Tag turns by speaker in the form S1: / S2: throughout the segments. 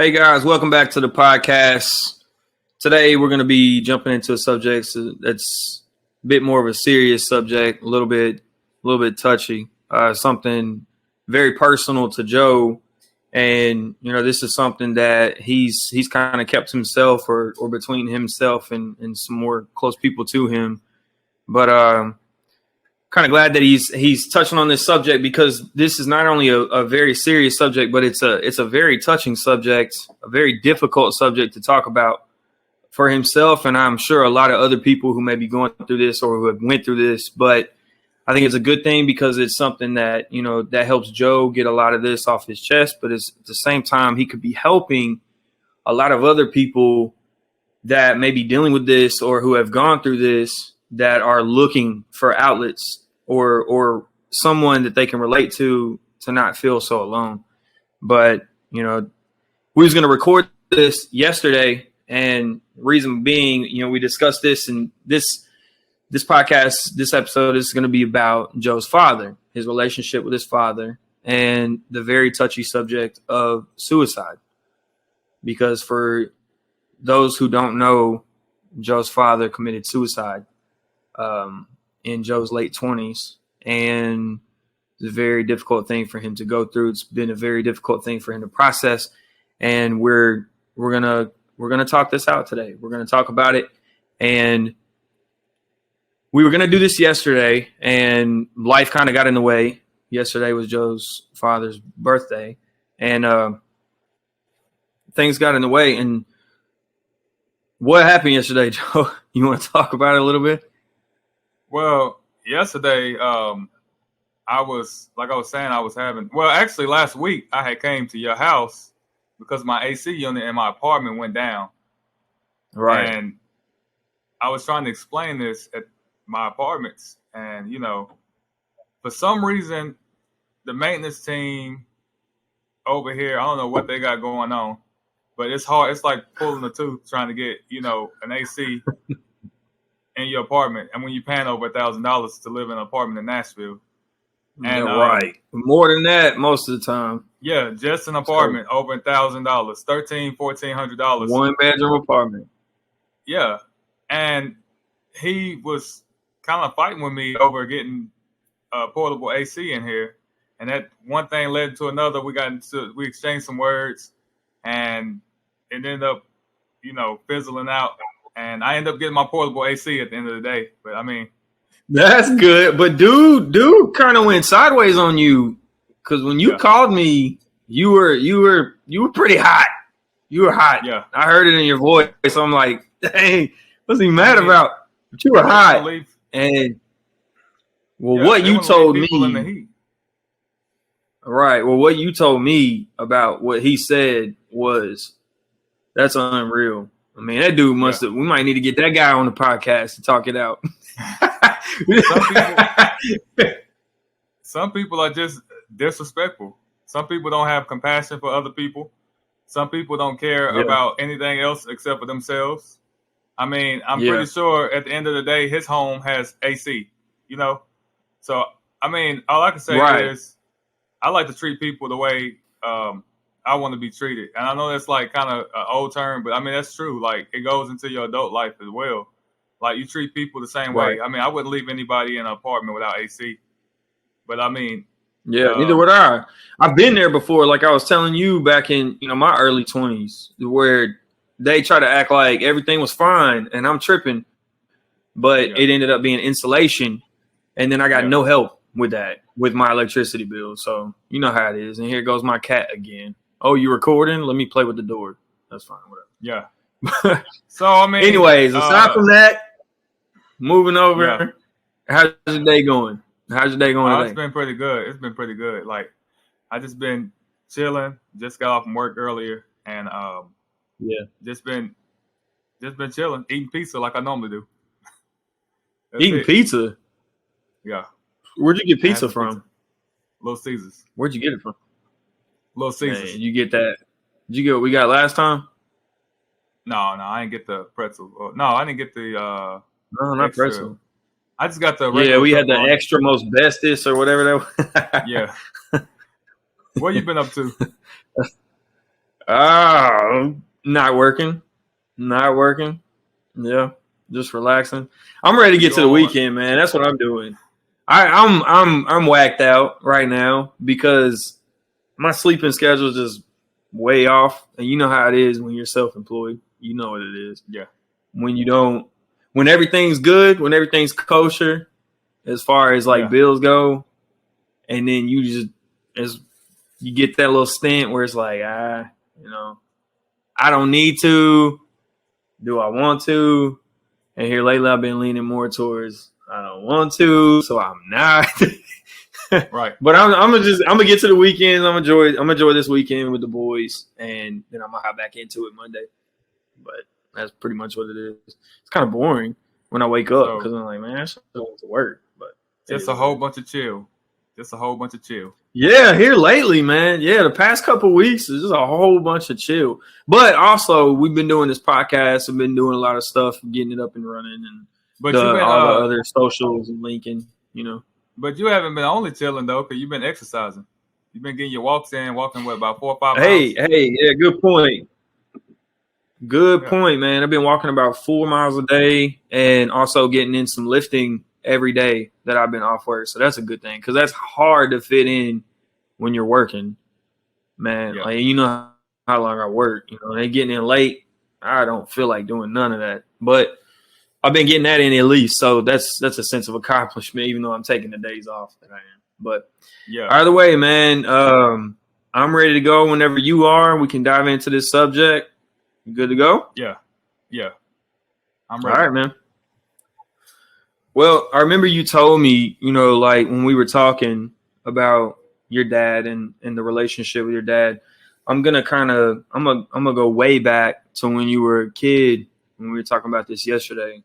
S1: Hey guys, welcome back to the podcast. Today we're going to be jumping into a subject that's a bit more of a serious subject, a little bit touchy, something very personal to Joe. And this is something that he's kind of kept himself or between himself and some more close people to him. But kind of glad that he's touching on this subject because this is not only a very serious subject, but it's a very touching subject, a very difficult subject to talk about for himself, and I'm sure a lot of other people who may be going through this or who have went through this. But I think it's a good thing because it's something that that helps Joe get a lot of this off his chest. But at the same time, he could be helping a lot of other people that may be dealing with this or who have gone through this, that are looking for outlets or someone that they can relate to not feel so alone. But, we was going to record this yesterday, and reason being, we discussed this, and this podcast, this episode is going to be about Joe's father, his relationship with his father, and the very touchy subject of suicide. Because for those who don't know, Joe's father committed suicide in Joe's late 20s, and it's a very difficult thing for him to go through. It's been a very difficult thing for him to process, and we're gonna talk this out today. We're gonna talk about it, and we were gonna do this yesterday, and life kind of got in the way. Yesterday was Joe's father's birthday, and things got in the way. And what happened yesterday, Joe? You want to talk about it a little bit?
S2: Well, yesterday, I was having, actually last week I had came to your house because my AC unit in my apartment went down.
S1: Right.
S2: And I was trying to explain this at my apartments. And, for some reason, the maintenance team over here, I don't know what they got going on, but it's hard. It's like pulling a tooth trying to get, an AC in your apartment, and when you're paying over $1,000 to live in an apartment in Nashville, and
S1: right, more than that most of the time.
S2: Yeah, just an apartment over $1,000, $1,400
S1: one bedroom apartment.
S2: Yeah, and he was kind of fighting with me over getting a portable AC in here, and that one thing led to another. We exchanged some words, and it ended up, fizzling out. And I ended up getting my portable AC at the end of the day. But I mean,
S1: that's good. But dude kind of went sideways on you, because when you called me, you were pretty hot. You were hot.
S2: Yeah,
S1: I heard it in your voice. So I'm like, dang, what's he mad about? But you were hot. And what you told me. Right. Well, what you told me about what he said that's unreal. I mean, that dude must have. We might need to get that guy on the podcast to talk it out.
S2: Some people are just disrespectful. Some people don't have compassion for other people. Some people don't care about anything else except for themselves. I mean, I'm pretty sure at the end of the day, his home has AC, So, I mean, all I can say is I like to treat people the way I want to be treated. And I know that's like kind of an old term, but I mean, that's true. Like, it goes into your adult life as well. Like, you treat people the same way. I mean, I wouldn't leave anybody in an apartment without AC. But I mean,
S1: neither would I. I've been there before. Like I was telling you back in, my early 20s, where they try to act like everything was fine and I'm tripping, but it ended up being insulation. And then I got no help with that, with my electricity bill. So you know how it is. And here goes my cat again. Oh, you recording? Let me play with the door. That's fine. Whatever.
S2: Yeah. So, I mean.
S1: Anyways, aside from that, moving over, how's your day going? How's your day going today?
S2: It's been pretty good. Like, I just been chilling. Just got off from work earlier. And, just been chilling, eating pizza like I normally do.
S1: Eating pizza?
S2: Yeah.
S1: Where'd you get pizza from?
S2: Little Caesars.
S1: Where'd you get it from?
S2: Little Caesars.
S1: Man, you get that? Did you get what we got last time?
S2: No, I didn't get the pretzel. No, I didn't get the
S1: no, not
S2: extra.
S1: pretzel.
S2: I just got the
S1: we had the extra most bestest or whatever that was.
S2: Yeah. What you been up to?
S1: Not working. Not working. Yeah, just relaxing. I'm ready to get to the weekend, man. That's what I'm doing. I'm whacked out right now because my sleeping schedule is just way off, and you know how it is when you're self-employed. You know what it is.
S2: Yeah.
S1: When everything's good, when everything's kosher, as far as like bills go, and then you get that little stint where it's like, I don't need to. Do I want to? And here lately, I've been leaning more towards I don't want to, so I'm not.
S2: Right.
S1: But I'm gonna get to the weekend. I'm gonna enjoy this weekend with the boys, and then I'm gonna hop back into it Monday. But that's pretty much what it is. It's kind of boring when I wake up because I'm like, man, I should go to work. But
S2: just a whole bunch of chill. Just a whole bunch of chill.
S1: Yeah, here lately, man. Yeah, the past couple of weeks is just a whole bunch of chill. But also, we've been doing this podcast. We've been doing a lot of stuff, getting it up and running, and all the other socials and linking,
S2: But you haven't been only chilling, though, because you've been exercising. You've been getting your walks in, walking, about 4 or 5 miles?
S1: Yeah, good point. Good point, man. I've been walking about 4 miles a day and also getting in some lifting every day that I've been off work. So that's a good thing because that's hard to fit in when you're working, man.
S2: Yeah.
S1: Like, you know how long I work. They getting in late. I don't feel like doing none of that. But I've been getting that in at least. So that's a sense of accomplishment, even though I'm taking the days off that I am. But either way, man, I'm ready to go whenever you are. We can dive into this subject. You good to go?
S2: Yeah. I'm ready.
S1: All right, man. Well, I remember you told me, like when we were talking about your dad and the relationship with your dad, I'm gonna go way back to when you were a kid when we were talking about this yesterday.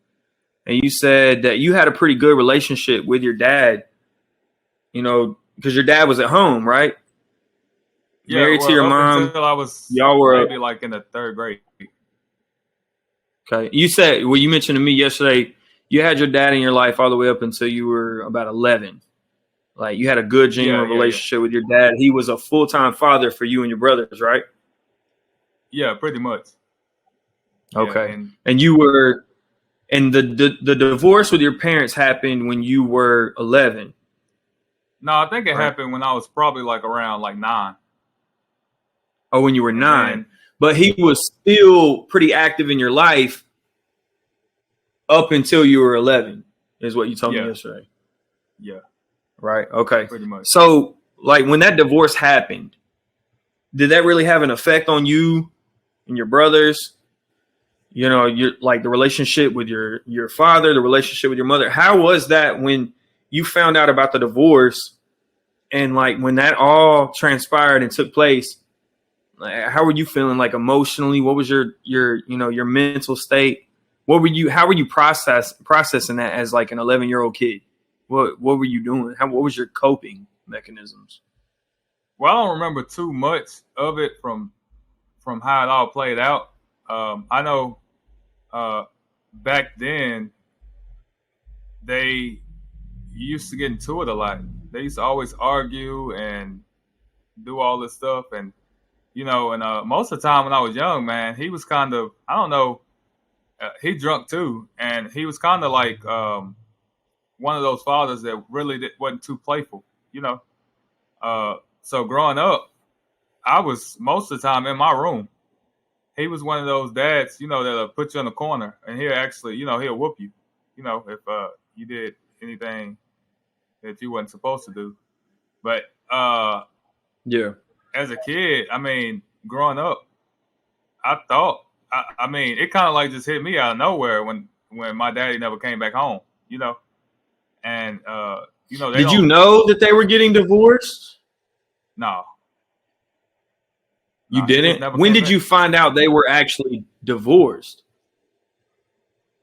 S1: And you said that you had a pretty good relationship with your dad, because your dad was at home, right?
S2: Yeah,
S1: married to your mom.
S2: Until I was
S1: y'all were
S2: maybe like in the 3rd grade.
S1: Okay. You mentioned to me yesterday, you had your dad in your life all the way up until you were about 11. Like you had a good, genuine relationship with your dad. He was a full-time father for you and your brothers, right?
S2: Yeah, pretty much.
S1: Okay. And you were, and the divorce with your parents happened when you were 11.
S2: No, I think it happened when I was probably like around like 9.
S1: Oh, when you were 9. But he was still pretty active in your life up until you were 11, is what you told me yesterday.
S2: Yeah.
S1: Right. Okay.
S2: Pretty much.
S1: So, like, when that divorce happened, did that really have an effect on you and your brothers? You're like the relationship with your father, the relationship with your mother. How was that when you found out about the divorce, and like when that all transpired and took place? How were you feeling, like emotionally? What was your mental state? How were you processing that as like an 11-year-old kid? What were you doing? What was your coping mechanisms?
S2: Well, I don't remember too much of it from how it all played out. I know back then they used to get into it a lot. They used to always argue and do all this stuff, and most of the time when I was young, man, he was kind of, I don't know, he drunk too, and he was kind of like one of those fathers that really wasn't too playful, So growing up, I was most of the time in my room. He was one of those dads, that'll put you in the corner, and he'll actually, he'll whoop you, if you did anything that you wasn't supposed to do. But as a kid, I mean, growing up, I thought, I mean, it kind of like just hit me out of nowhere when my daddy never came back home, and
S1: did you know that they were getting divorced?
S2: No.
S1: You didn't? When did you find out they were actually divorced?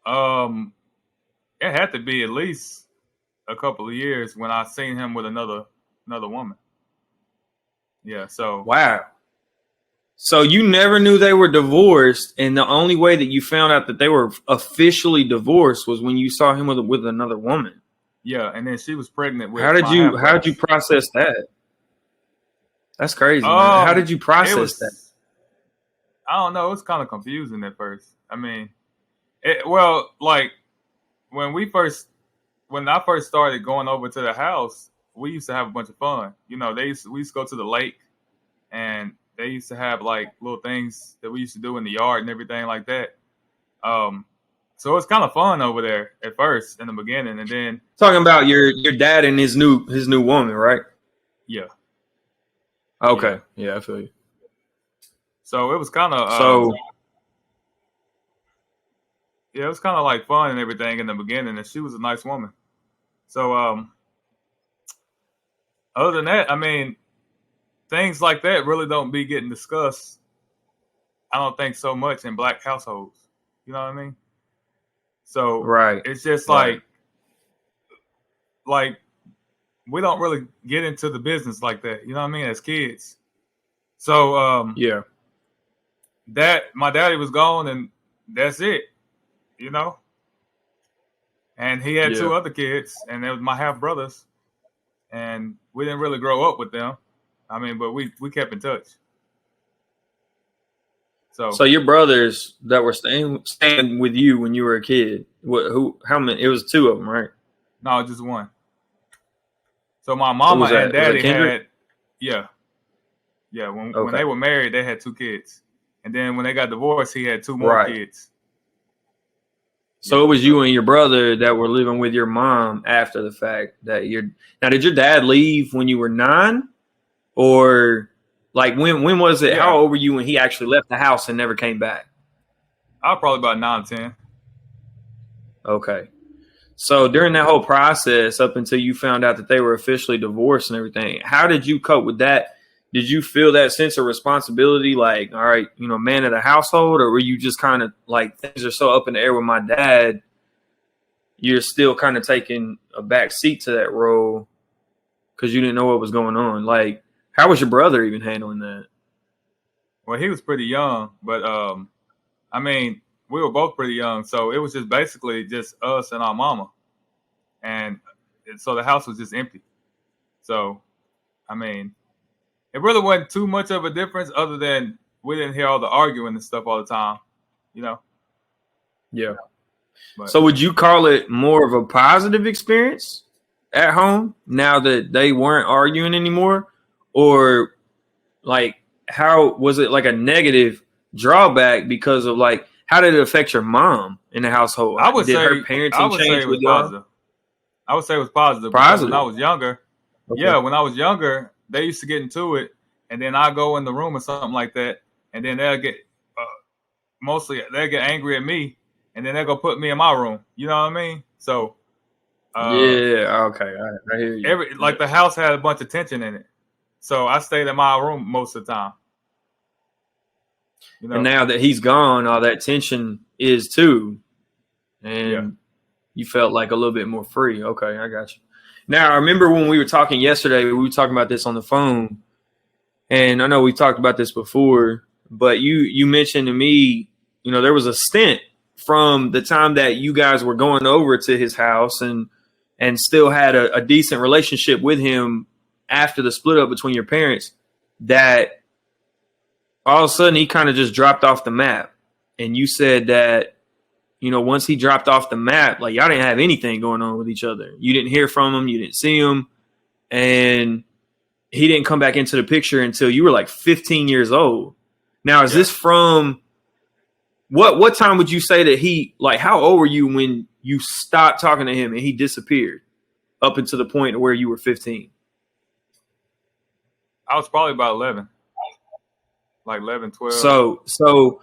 S2: It had to be at least a couple of years when I seen him with another woman. Yeah, so.
S1: Wow. So you never knew they were divorced, and the only way that you found out that they were officially divorced was when you saw him with another woman.
S2: Yeah, and then she was pregnant with.
S1: How did you process that? That's crazy, man. How did you process that?
S2: I don't know. It was kind of confusing at first. I mean, like when I first started going over to the house, we used to have a bunch of fun. We used to go to the lake, and they used to have like little things that we used to do in the yard and everything like that. So it's kind of fun over there at first in the beginning, and then
S1: talking about your dad and his new woman, right?
S2: yeah.
S1: Okay, yeah, I feel you.
S2: So it was kind of it was kind of like fun and everything in the beginning, and she was a nice woman. So other than that, I mean, things like that really don't be getting discussed. I don't think so much in black households. You know what I mean? So
S1: right,
S2: it's just
S1: right.
S2: like we don't really get into the business like that. You know what I mean? As kids. So
S1: yeah,
S2: that my daddy was gone, and that's it. And he had two other kids, and they was my half brothers, and we didn't really grow up with them. I mean, but we kept in touch.
S1: So your brothers that were staying with you when you were a kid, how many? It was two of them, right?
S2: No, just one. So my mama and daddy had, yeah. When they were married, they had two kids, and then when they got divorced, he had two more kids.
S1: So it was you and your brother that were living with your mom after the fact. Now, did your dad leave when you were 9, or like when was it? Yeah. How old were you when he actually left the house and never came back?
S2: I was probably about 9, 10.
S1: Okay. So during that whole process, up until you found out that they were officially divorced and everything, how did you cope with that? Did you feel that sense of responsibility, like, all right, man of the household, or were you just kind of like, things are so up in the air with my dad, you're still kind of taking a back seat to that role because you didn't know what was going on? Like, how was your brother even handling that?
S2: Well, he was pretty young, but I mean, we were both pretty young, so it was just basically just us and our mama, and so the house was just empty. So, I mean, it really wasn't too much of a difference, other than we didn't hear all the arguing and stuff all the time,
S1: Yeah. But, so would you call it more of a positive experience at home now that they weren't arguing anymore? Or like, how was it like a negative drawback because of like, how did it affect your mom in the household?
S2: I would say
S1: her parenting change with
S2: positive. I would say it was positive. Because when I was younger, when I was younger, they used to get into it, and then I go in the room or something like that, and then they'll get they'll get angry at me, and then they'll go put me in my room. You know what I mean? So
S1: okay, I hear you.
S2: The house had a bunch of tension in it, so I stayed in my room most of the time.
S1: And now that he's gone, all that tension is too, and you felt like a little bit more free. Okay, I got you. Now, I remember when we were talking yesterday, we were talking about this on the phone, and I know we talked about this before, but you mentioned to me, there was a stint from the time that you guys were going over to his house and still had a decent relationship with him after the split up between your parents, that all of a sudden he kind of just dropped off the map. And you said that, once he dropped off the map, like, y'all didn't have anything going on with each other. You didn't hear from him. You didn't see him. And he didn't come back into the picture until you were like 15 years old. Now, is this from what time would you say that he, like, how old were you when you stopped talking to him and he disappeared up until the point where you were 15?
S2: I was probably about 11. Like 11, 12.
S1: So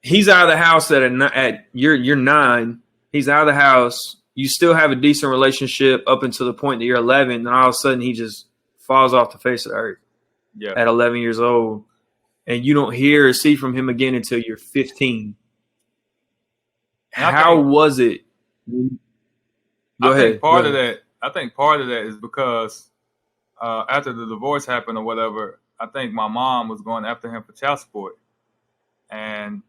S1: he's out of the house at you're 9. He's out of the house. You still have a decent relationship up until the point that you're 11, and all of a sudden he just falls off the face of the earth at 11 years old, and you don't hear or see from him again until you're 15. How was it? Go ahead.
S2: I think part of that is because after the divorce happened or whatever, I think my mom was going after him for child support, and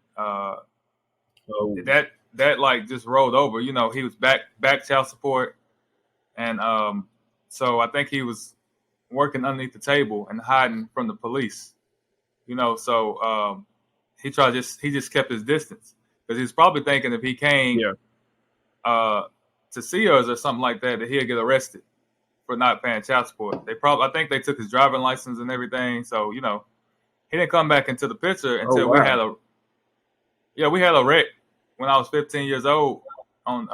S2: that like just rolled over. He was back child support, and so I think he was working underneath the table and hiding from the police. So he just kept his distance because he's probably thinking if he came to see us or something like that he'll get arrested for not paying child support. I think they took his driving license and everything. So, he didn't come back into the picture until we had a wreck when I was 15 years old on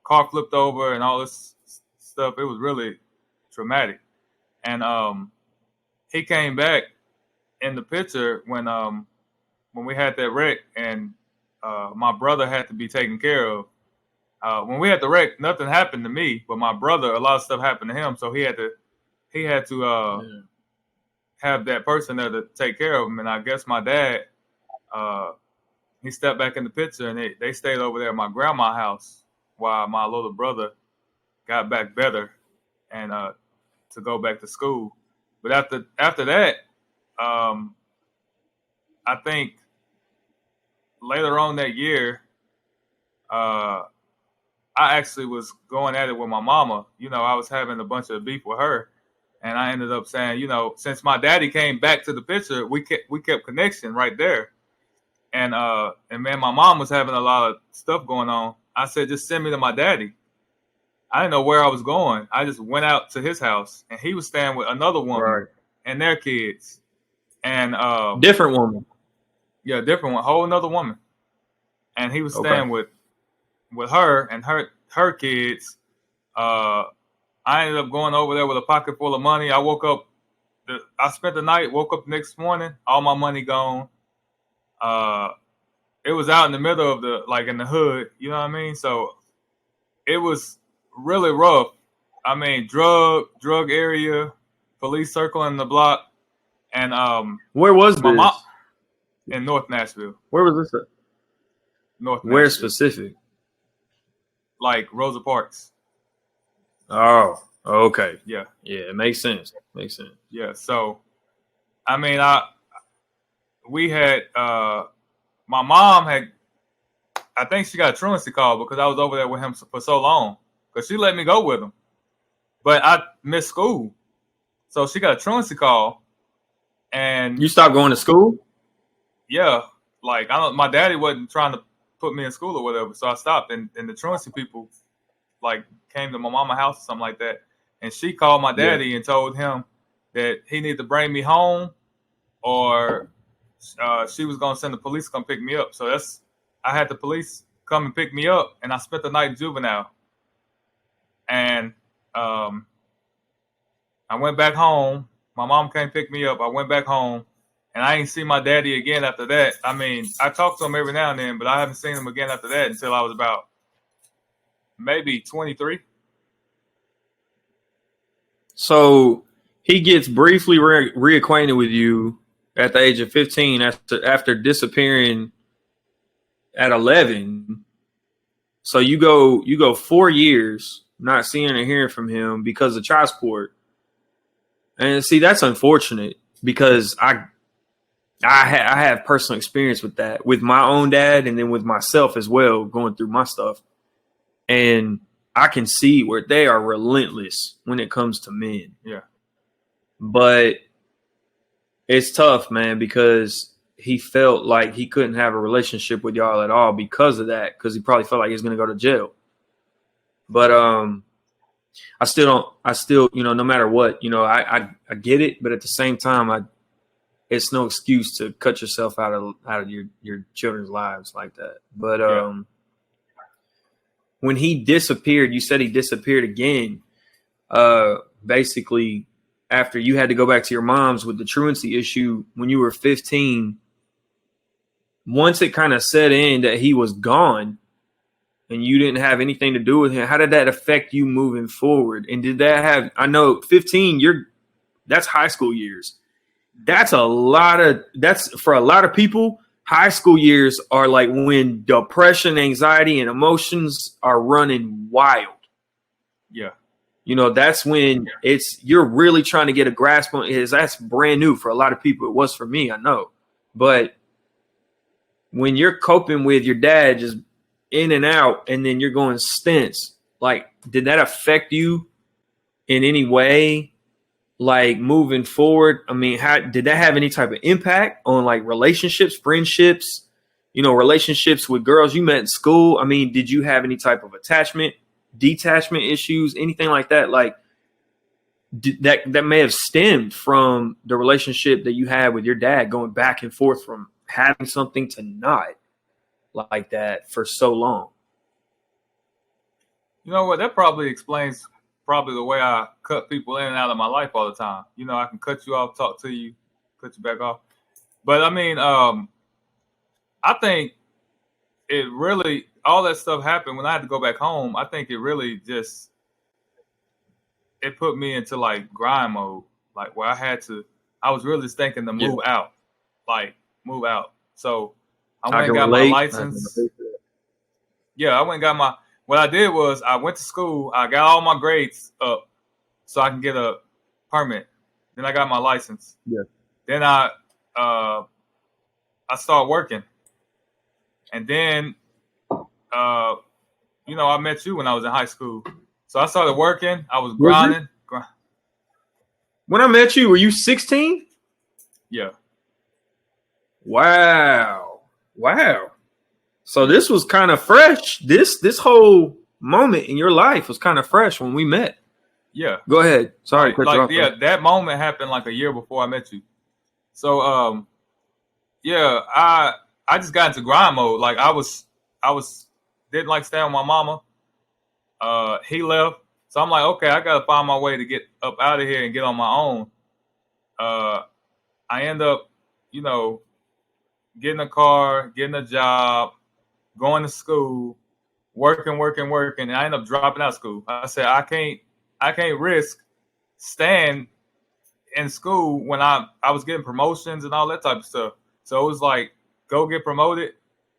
S2: car flipped over and all this stuff. It was really traumatic. And he came back in the picture when we had that wreck and my brother had to be taken care of. When we had the wreck, nothing happened to me, but my brother, a lot of stuff happened to him. So he had to have that person there to take care of him. And I guess my dad, he stepped back in the picture and they stayed over there at my grandma's house while my little brother got back better and to go back to school. But after that, I think later on that year, I actually was going at it with my mama. I was having a bunch of beef with her, and I ended up saying, since my daddy came back to the picture, we kept connection right there. And man, my mom was having a lot of stuff going on. I said, just send me to my daddy. I didn't know where I was going. I just went out to his house, and he was staying with another woman and their kids. And
S1: different woman.
S2: Yeah, different one, whole another woman. And he was staying with her and her kids. I ended up going over there with a pocket full of money. I woke up. I spent the night. Woke up the next morning. All my money gone. It was out in the middle of in the hood. You know what I mean? So it was really rough. I mean, drug area, police circling the block, and
S1: where was this?
S2: Mom, in North Nashville.
S1: Where was this at?
S2: North Nashville.
S1: Where specific?
S2: Like Rosa Parks.
S1: Oh, okay.
S2: Yeah.
S1: Yeah, it makes sense.
S2: Yeah. So, I mean, we had my mom had. I think she got a truancy call because I was over there with him for so long. Because she let me go with him, but I missed school, so she got a truancy call. And
S1: you stopped going to school?
S2: Yeah, my daddy wasn't trying to put me in school or whatever, so I stopped. And the truancy people came to my mama's house or something like that, and she called my daddy and told him that he needed to bring me home, or she was gonna send the police to come pick me up. So I had the police come and pick me up, and I spent the night in juvenile. And I went back home. My mom came pick me up. I went back home, and I ain't see my daddy again after that. I mean, I talked to him every now and then, but I haven't seen him again after that until I was about maybe 23.
S1: So he gets briefly reacquainted with you at the age of 15 after disappearing at 11. So you go 4 years not seeing or hearing from him because of child support. And see, that's unfortunate because I have personal experience with that, with my own dad and then with myself as well, going through my stuff. And I can see where they are relentless when it comes to men.
S2: Yeah.
S1: But it's tough, man, because he felt like he couldn't have a relationship with y'all at all because of that, because he probably felt like he was going to go to jail. But I still, no matter what, I get it. But at the same time, it's no excuse to cut yourself out of your children's lives like that. But when he disappeared, you said he disappeared again, basically after you had to go back to your mom's with the truancy issue when you were 15. Once it kind of set in that he was gone, and you didn't have anything to do with him, how did that affect you moving forward? And did that have, I know 15, that's high school years. That's for a lot of people, high school years are like when depression, anxiety, and emotions are running wild.
S2: Yeah.
S1: That's when you're really trying to get a grasp on it. That's brand new for a lot of people. It was for me, I know. But when you're coping with your dad just in and out, and then you're going stints, did that affect you in any way? like moving forward, I mean, how did that have any type of impact on like relationships, friendships, relationships with girls you met in school? I mean, did you have any type of attachment, detachment issues, anything like that? Like that may have stemmed from the relationship that you had with your dad, going back and forth from having something to not like that for so long.
S2: You know what? That probably explains the way I cut people in and out of my life all the time. I can cut you off, talk to you, cut you back off. But I mean, I think it really, all that stuff happened when I had to go back home. I think it really just, it put me into like grind mode, like where I was really thinking to move out, like move out. So I went and got my license. Yeah, I went and got what I did was I went to school. I got all my grades up so I can get a permit. Then I got my license.
S1: Yeah.
S2: Then I started working. And then, I met you when I was in high school. So I started working. I was grinding.
S1: When I met you, were you 16?
S2: Yeah.
S1: Wow. So this was kind of fresh. This whole moment in your life was kind of fresh when we met.
S2: Yeah.
S1: Go ahead. Sorry.
S2: That moment happened like a year before I met you. So, I just got into grind mode. Like I didn't like staying with my mama. He left. So I'm like, okay, I got to find my way to get up out of here and get on my own. I end up, getting a car, getting a job, going to school, working, and I end up dropping out of school. I said, I can't risk staying in school when I was getting promotions and all that type of stuff. So it was like, go get promoted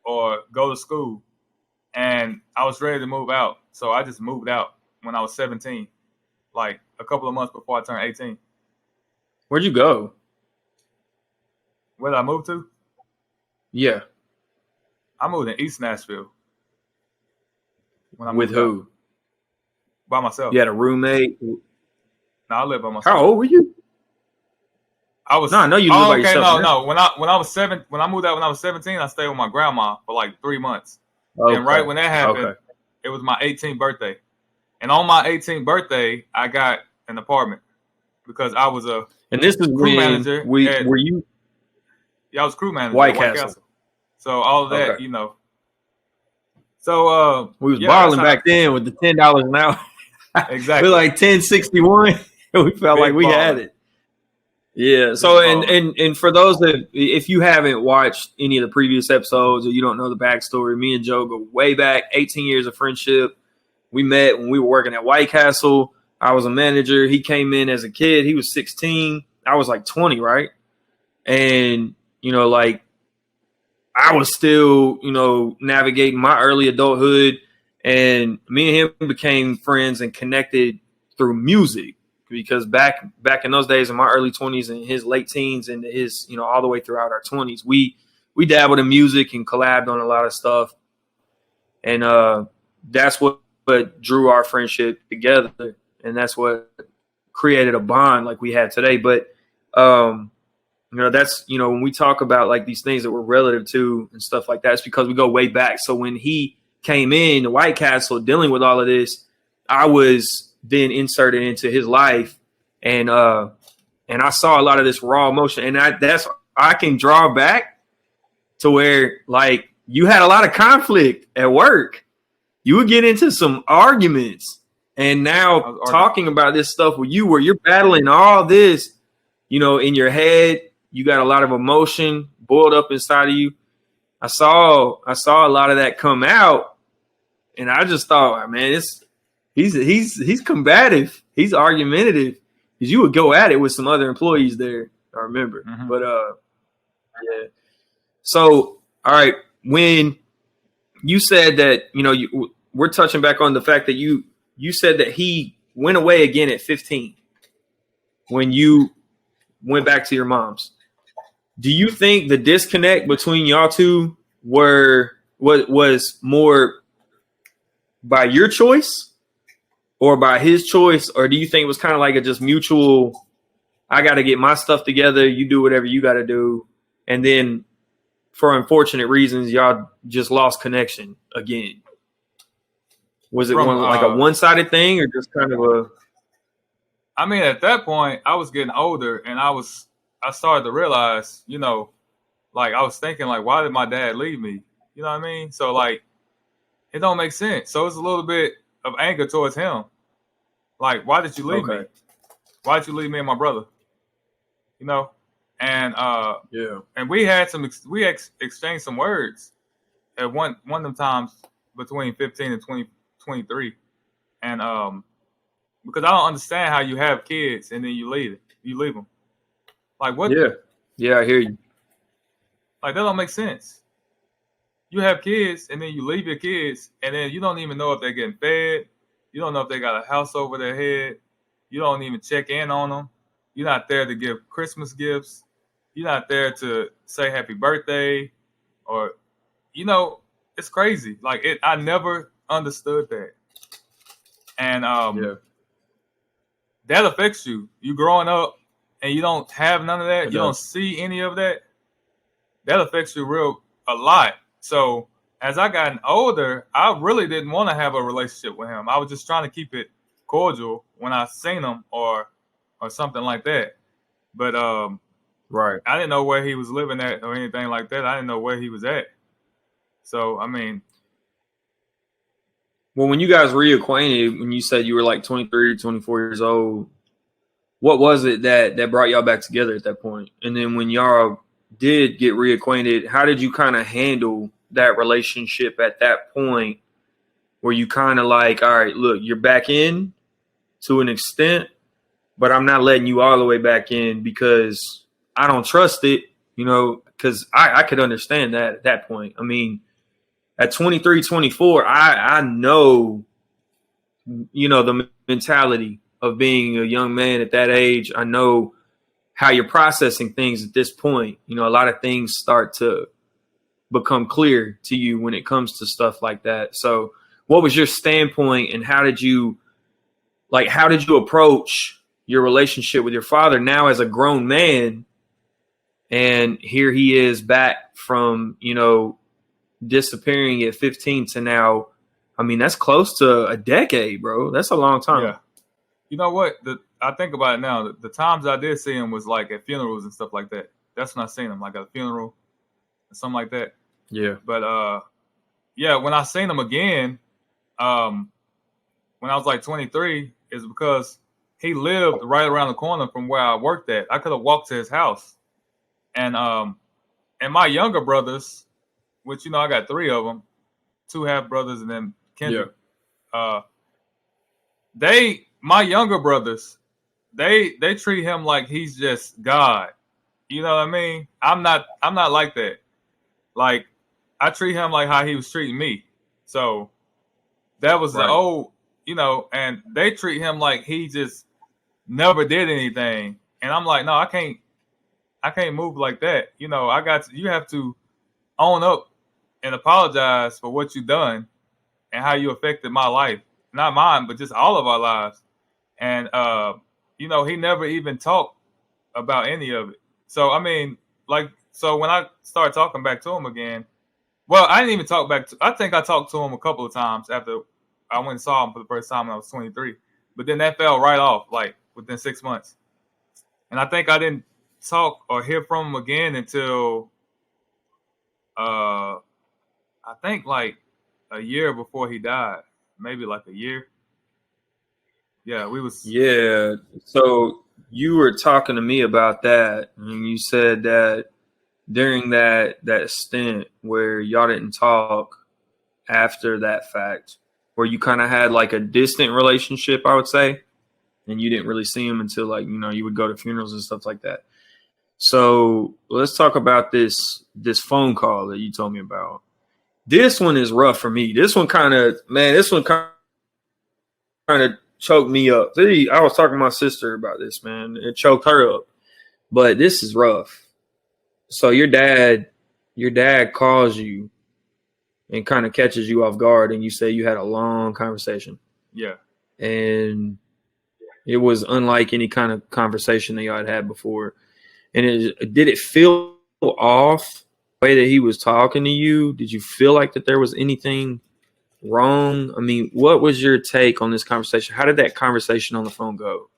S2: or go to school. And I was ready to move out. So I just moved out when I was 17, like a couple of months before I turned 18.
S1: Where'd you go?
S2: Where did I move to?
S1: Yeah.
S2: I moved in East Nashville.
S1: With who?
S2: By myself.
S1: You had a roommate?
S2: No, I lived by myself.
S1: How old were you?
S2: I was.
S1: No, I know you lived by yourself.
S2: No. When I moved out when I was 17, I stayed with my grandma for like 3 months.
S1: Okay.
S2: And right when that happened, It was my 18th birthday. And on my 18th birthday, I got an apartment because I was a crew manager.
S1: Were you?
S2: Yeah, I was crew manager
S1: White
S2: at
S1: Castle.
S2: So all of that, So
S1: we was balling back then with the $10 an hour.
S2: Exactly.
S1: We were like 1061. We felt like we had it. Yeah. So and for those that, if you haven't watched any of the previous episodes or you don't know the backstory, me and Joe go way back, 18 years of friendship. We met when we were working at White Castle. I was a manager. He came in as a kid. He was 16. I was like 20, right? And, like I was still, navigating my early adulthood, and me and him became friends and connected through music. Because back in those days, in my early 20s and his late teens and his, all the way throughout our 20s, we dabbled in music and collabed on a lot of stuff. And that's what drew our friendship together. And that's what created a bond like we had today. But, that's, when we talk about like these things that we're relative to and stuff like that, it's because we go way back. So when he came in to White Castle dealing with all of this, I was then inserted into his life, and I saw a lot of this raw emotion, and I can draw back to where like you had a lot of conflict at work. You would get into some arguments, and now talking about this stuff with you, where you're battling all this, in your head, you got a lot of emotion boiled up inside of you. I saw a lot of that come out, and I just thought, man, He's combative. He's argumentative. Because you would go at it with some other employees there. I remember. Mm-hmm. But yeah. So all right, when you said that, we're touching back on the fact that you said that he went away again at 15 when you went back to your mom's. Do you think the disconnect between y'all two was more by your choice or by his choice, or do you think it was kind of like a just mutual I got to get my stuff together. You do whatever you got to do. And then for unfortunate reasons, y'all just lost connection again. Was it like a one-sided thing or just kind of a?
S2: I mean, at that point, I was getting older, and I started to realize, like I was thinking, like, why did my dad leave me? You know what I mean? So like, it don't make sense. So it's a little bit of anger towards him. Like, why did you leave me? Why did you leave me and my brother? And and we had exchanged some words at one of them times between 15 and 23, and because I don't understand how you have kids and then you leave them. Like what?
S1: Yeah, I hear you.
S2: Like that don't make sense. You have kids and then you leave your kids and then you don't even know if they're getting fed. You don't know if they got a house over their head. You don't even check in on them. You're not there to give Christmas gifts. You're not there to say happy birthday or, it's crazy. Like I never understood that. And that affects you. You growing up and you don't have none of that. You don't see any of that. That affects you a lot. So as I gotten older, I really didn't want to have a relationship with him. I was just trying to keep it cordial when I seen him or something like that. But
S1: right,
S2: I didn't know where he was living at or anything like that. I didn't know where he was at. So I mean,
S1: well, when you guys reacquainted, when you said you were like 23 or 24 years old, what was it that brought y'all back together at that point? And then when y'all did get reacquainted, how did you kind of handle that relationship at that point where you kind of like, all right, look, you're back in to an extent, but I'm not letting you all the way back in because I don't trust it, because I could understand that at that point. I mean, at 23, 24, I know, the mentality of being a young man at that age. I know how you're processing things at this point. A lot of things start to become clear to you when it comes to stuff like that. So what was your standpoint and how did you approach your relationship with your father now as a grown man? And here he is back from, disappearing at 15 to now. I mean, that's close to a decade, bro. That's a long time.
S2: Yeah. You know what? I think about it now. The times I did see him was like at funerals and stuff like that. That's when I seen him, like at a funeral or something like that.
S1: Yeah.
S2: But when I seen him again, when I was like 23, is because he lived right around the corner from where I worked at. I could have walked to his house, and my younger brothers, which I got 3 of them, 2 half brothers, and then Kendrick. Yeah. My younger brothers, they treat him like he's just God. You know what I mean? I'm not like that. Like I treat him like how he was treating me. So that was the old, and they treat him like he just never did anything. And I'm like, no, I can't move like that. You have to own up and apologize for what you've done and how you affected my life. Not mine, but just all of our lives. And, he never even talked about any of it. So, I mean, so when I started talking back to him again, well, I didn't even talk back I think I talked to him a couple of times after I went and saw him for the first time when I was 23. But then that fell right off, like within 6 months. And I think I didn't talk or hear from him again until, I think like a year before he died. Maybe like a year. Yeah,
S1: Yeah. So you were talking to me about that, and you said that during that stint where y'all didn't talk after that fact, where you kind of had like a distant relationship, I would say, and you didn't really see him until like, you would go to funerals and stuff like that. So let's talk about this phone call that you told me about. This one is rough for me. This one kind of choked me up. See, I was talking to my sister about this, man. It choked her up. But this is rough. So your dad calls you and kind of catches you off guard, and you say you had a long conversation.
S2: Yeah.
S1: And It was unlike any kind of conversation that y'all had had before. And did it feel off the way that he was talking to you? Did you feel like that there was anything wrong? I mean, what was your take on this conversation? How did that conversation on the phone go?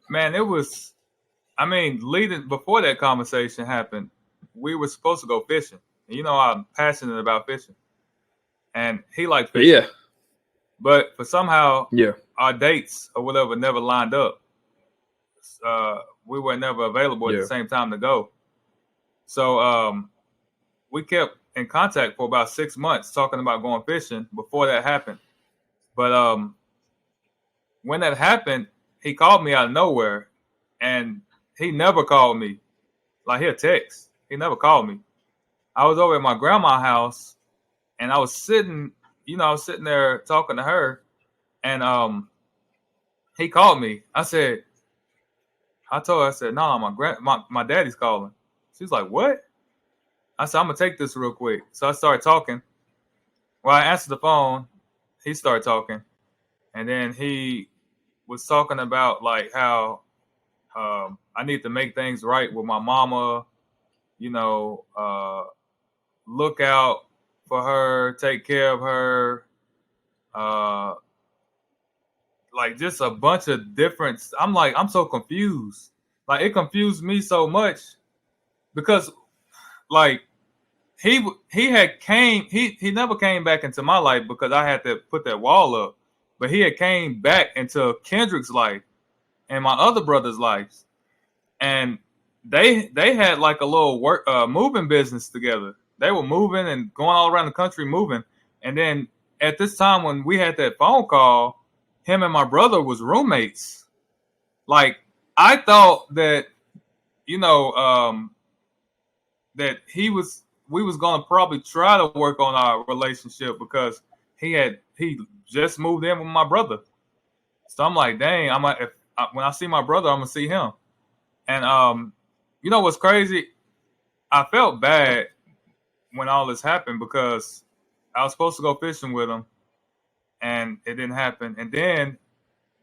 S2: Man, it was. I mean, leading before that conversation happened, we were supposed to go fishing. And you know, I'm passionate about fishing, and he liked fishing.
S1: Yeah.
S2: But for somehow,
S1: Yeah.
S2: our dates or whatever never lined up. We were never available at the same time to go. So we kept in contact for about 6 months talking about going fishing before that happened. But when that happened, he called me out of nowhere, and he never called me. Like, he'll text. He never called me. I was over at my grandma's house, and I was sitting there talking to her, and he called me. I told her, I said, no, my daddy's calling. She's like, what? I said, I'm gonna take this real quick. So I started talking. Well, I answered the phone. He started talking, and then he was talking about like how I need to make things right with my mama. You know, look out for her, take care of her. Like just a bunch of different. I'm so confused. Like it confused me so much because like he never came back into my life because I had to put that wall up, but he had came back into Kendrick's life and my other brother's lives, and they had like a little work moving business together. They were moving and going all around the country moving, and then at this time when we had that phone call, him and my brother was roommates. Like I thought that, you know, that we was gonna probably try to work on our relationship because he just moved in with my brother. So I'm like, dang, when I see my brother, I'm gonna see him. And you know what's crazy? I felt bad when all this happened because I was supposed to go fishing with him, and it didn't happen. And then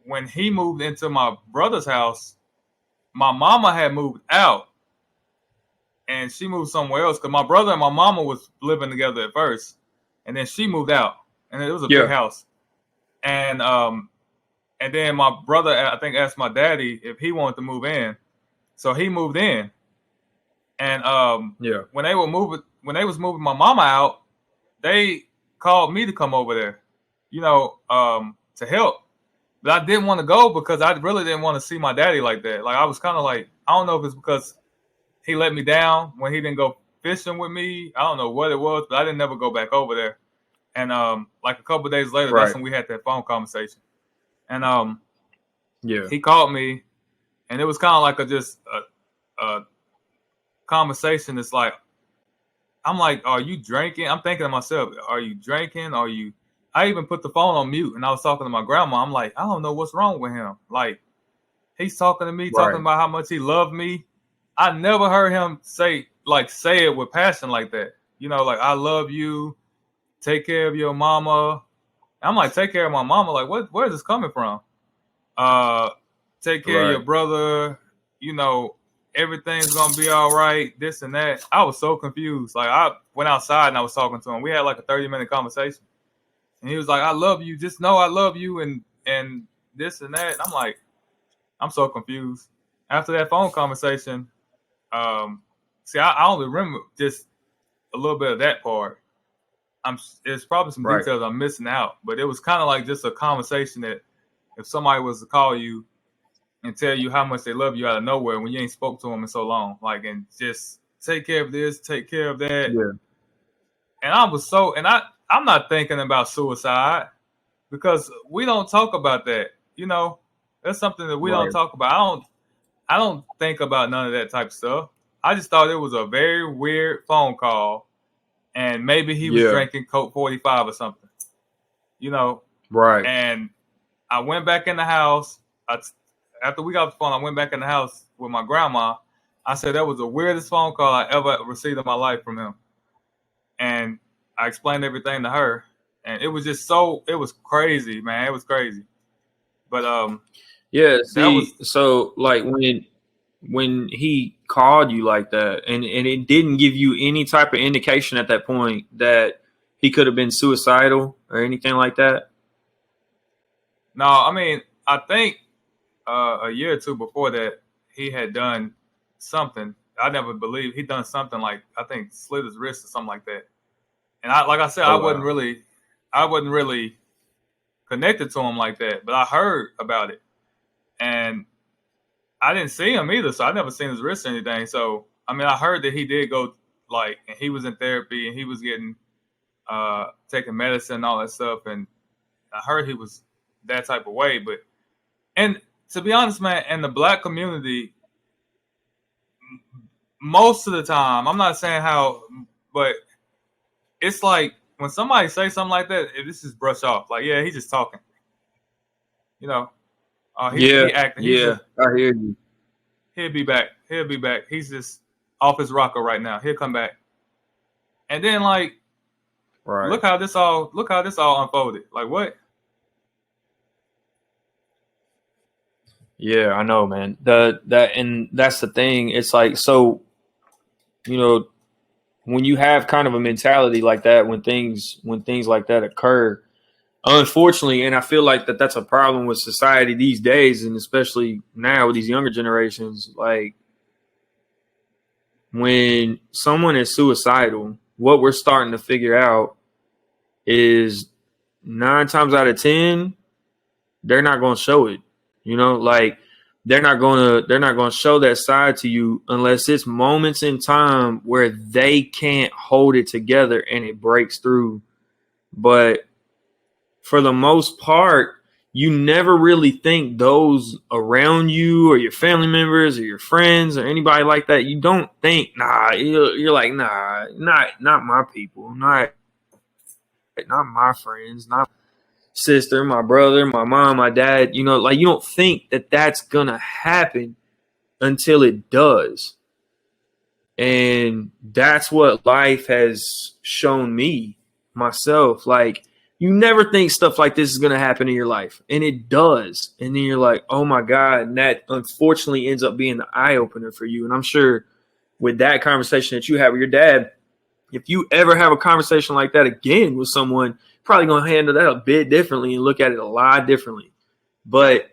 S2: when he moved into my brother's house, my mama had moved out, and she moved somewhere else because my brother and my mama was living together at first, and then she moved out, and it was a big house. And then my brother, I think, asked my daddy if he wanted to move in, so he moved in. And when they was moving my mama out, they called me to come over there, you know, to help. But I didn't want to go because I really didn't want to see my daddy like that. Like I was kind of like, I don't know if it's because he let me down when he didn't go fishing with me. I don't know what it was, but I didn't never go back over there. And like a couple of days later, that's when we had that phone conversation. And he called me, and it was kind of like a conversation. It's like, I'm like, are you drinking? I'm thinking to myself, are you drinking? I even put the phone on mute, and I was talking to my grandma. I'm like, I don't know what's wrong with him. Like, he's talking to me, talking about how much he loved me. I never heard him say it with passion like that. You know, like, I love you. Take care of your mama. I'm like, take care of my mama. Like, where is this coming from? Take care of your brother. You know, everything's going to be all right. This and that. I was so confused. Like, I went outside and I was talking to him. We had like a 30-minute conversation. And he was like, I love you. Just know I love you and this and that. And I'm like, I'm so confused. After that phone conversation, I only remember just a little bit of that part. There's probably some details I'm missing out, but it was kind of like just a conversation that if somebody was to call you and tell you how much they love you out of nowhere when you ain't spoke to them in so long, like, and just take care of this, take care of that.
S1: Yeah.
S2: And I'm not thinking about suicide because we don't talk about that. You know, that's something that we don't talk about. I don't think about none of that type of stuff. I just thought it was a very weird phone call, and maybe he was drinking Coke 45 or something, you know?
S1: Right.
S2: And I went back in the house. After we got off the phone, I went back in the house with my grandma. I said that was the weirdest phone call I ever received in my life from him. And I explained everything to her. And it was just it was crazy, man. It was crazy. But
S1: Yeah,
S2: that
S1: see,
S2: was
S1: so like when he called you like that, and it didn't give you any type of indication at that point that he could have been suicidal or anything like that.
S2: no. I mean, I think a year or two before that, he had done something. I never believed he'd done something like I think slit his wrist or something like that. And like I said,
S1: Oh
S2: I wasn't really connected to him like that, but I heard about it, and I didn't see him either, so I never seen his wrist or anything. So I mean, I heard that he did go and he was in therapy and he was getting taking medicine and all that stuff, and I heard he was that type of way. But and to be honest, man, in the black community, most of the time, I'm not saying how, but it's like when somebody say something like that, this is brush off. Like, yeah, he's just talking. You know,
S1: yeah,
S2: he acting.
S1: yeah, I hear you.
S2: He'll be back. He'll be back. He's just off his rocker right now. He'll come back. And then like,
S1: Right.
S2: look how this all unfolded. Like what?
S1: Yeah, I know, man. And that's the thing. It's like, so, you know, when you have kind of a mentality like that, when things like that occur, unfortunately, and I feel like that's a problem with society these days, and especially now with these younger generations. Like when someone is suicidal, what we're starting to figure out is 9 times out of 10, they're not going to show it. You know, like they're not going to show that side to you unless it's moments in time where they can't hold it together and it breaks through. But for the most part, you never really think those around you or your family members or your friends or anybody like that. You don't think, nah, you're like, nah, not my people, not my friends, not sister, my brother, my mom, my dad. You know, like you don't think that that's gonna happen until it does. And that's what life has shown me, myself. Like, you never think stuff like this is going to happen in your life. And it does. And then you're like, oh my God. And that unfortunately ends up being the eye opener for you. And I'm sure with that conversation that you have with your dad, if you ever have a conversation like that again with someone, probably going to handle that a bit differently and look at it a lot differently. But,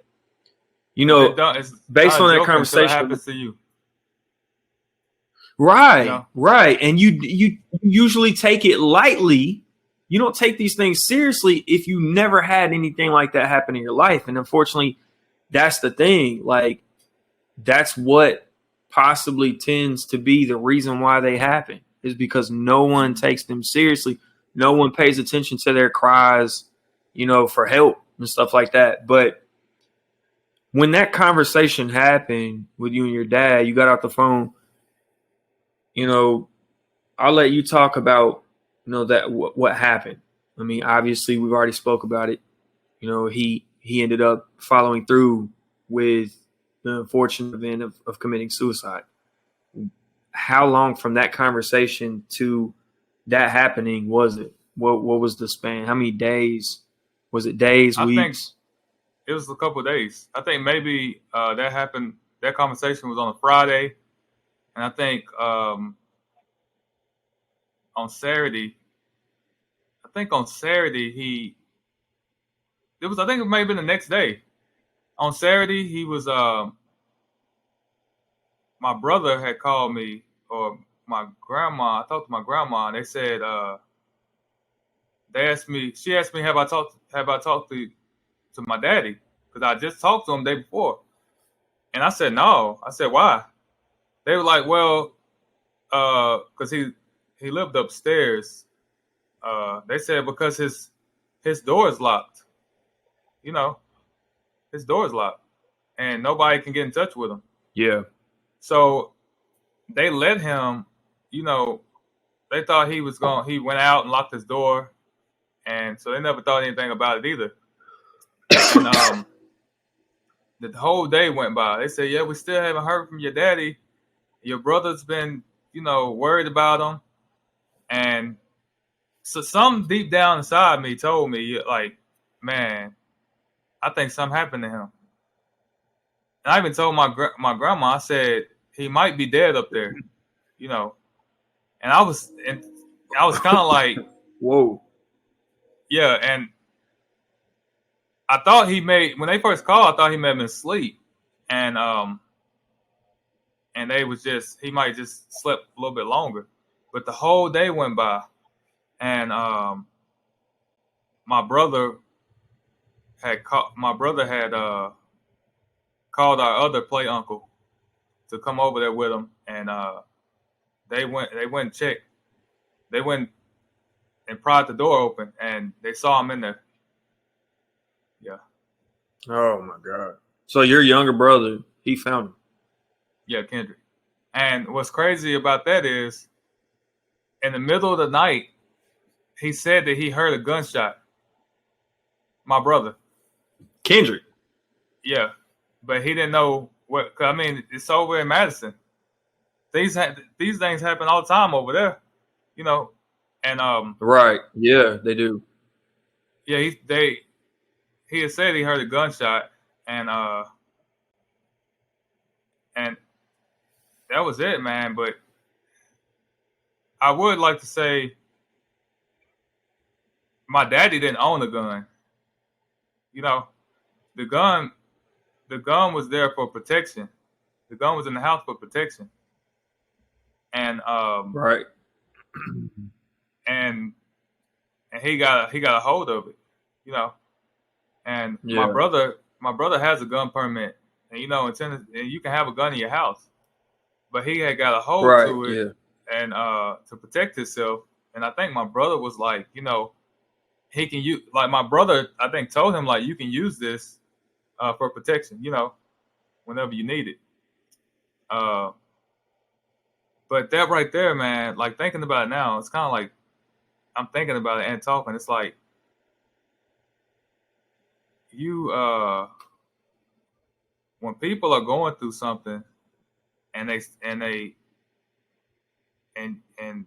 S1: you know,
S2: It's
S1: based
S2: not a
S1: on that
S2: joke until it
S1: conversation.
S2: happens to you.
S1: Right,
S2: You know?
S1: right. And you usually take it lightly. You don't take these things seriously if you never had anything like that happen in your life. And unfortunately, that's the thing. Like, that's what possibly tends to be the reason why they happen, is because no one takes them seriously. No one pays attention to their cries, you know, for help and stuff like that. But when that conversation happened with you and your dad, you got off the phone, you know, I'll let you talk about, you know, that what happened. I mean, obviously we've already spoke about it. You know, he ended up following through with the unfortunate event of committing suicide. How long from that conversation to that happening was it? What was the span? How many days? Was it days,
S2: I think
S1: weeks?
S2: it was a couple of days. I think maybe that happened. That conversation was on a Friday, and I think on Saturday. I think on Saturday I think it may have been the next day. On Saturday he was my brother had called me, or my grandma. I talked to my grandma, and they said she asked me, have I talked to my daddy, because I just talked to him the day before. And I said no. I said, why? They were like, well, because he lived upstairs. They said because his door is locked. You know, his door is locked, and nobody can get in touch with him.
S1: Yeah.
S2: So they let him. You know, they thought he was going. He went out and locked his door, and so they never thought anything about it either. And the whole day went by. They said, yeah, we still haven't heard from your daddy. Your brother's been, you know, worried about him. And so some deep down inside me told me, like, man, I think something happened to him. And I even told my grandma, I said he might be dead up there, you know. And I was kind of like,
S1: whoa,
S2: yeah. And I thought when they first called, I thought he may have been asleep, and they was he might just slept a little bit longer. But the whole day went by, and my brother had called our other play uncle to come over there with him, and they went and checked. They went and pried the door open, and they saw him in there. Yeah.
S1: Oh my God! So your younger brother, he found him.
S2: Yeah, Kendrick. And what's crazy about that is, in the middle of the night, he said that he heard a gunshot. My brother.
S1: Kendrick.
S2: Yeah, but he didn't know what. I mean, it's over in Madison. These things happen all the time over there, you know. And
S1: right, yeah, they do.
S2: Yeah, he had said he heard a gunshot, and that was it, man. But I would like to say my daddy didn't own a gun. You know, the gun was there for protection. The gun was in the house for protection. And
S1: right.
S2: And he got a hold of it, you know. And
S1: yeah.
S2: my brother has a gun permit, and you know, and you can have a gun in your house. But he had got a hold to it,
S1: yeah.
S2: and to protect himself. And I think my brother was like, you know, he can use, like, my brother, I think, told him, like, you can use this for protection, you know, whenever you need it. But that right there, man, like, thinking about it now, it's kind of like I'm thinking about it and talking. It's like when people are going through something and they in and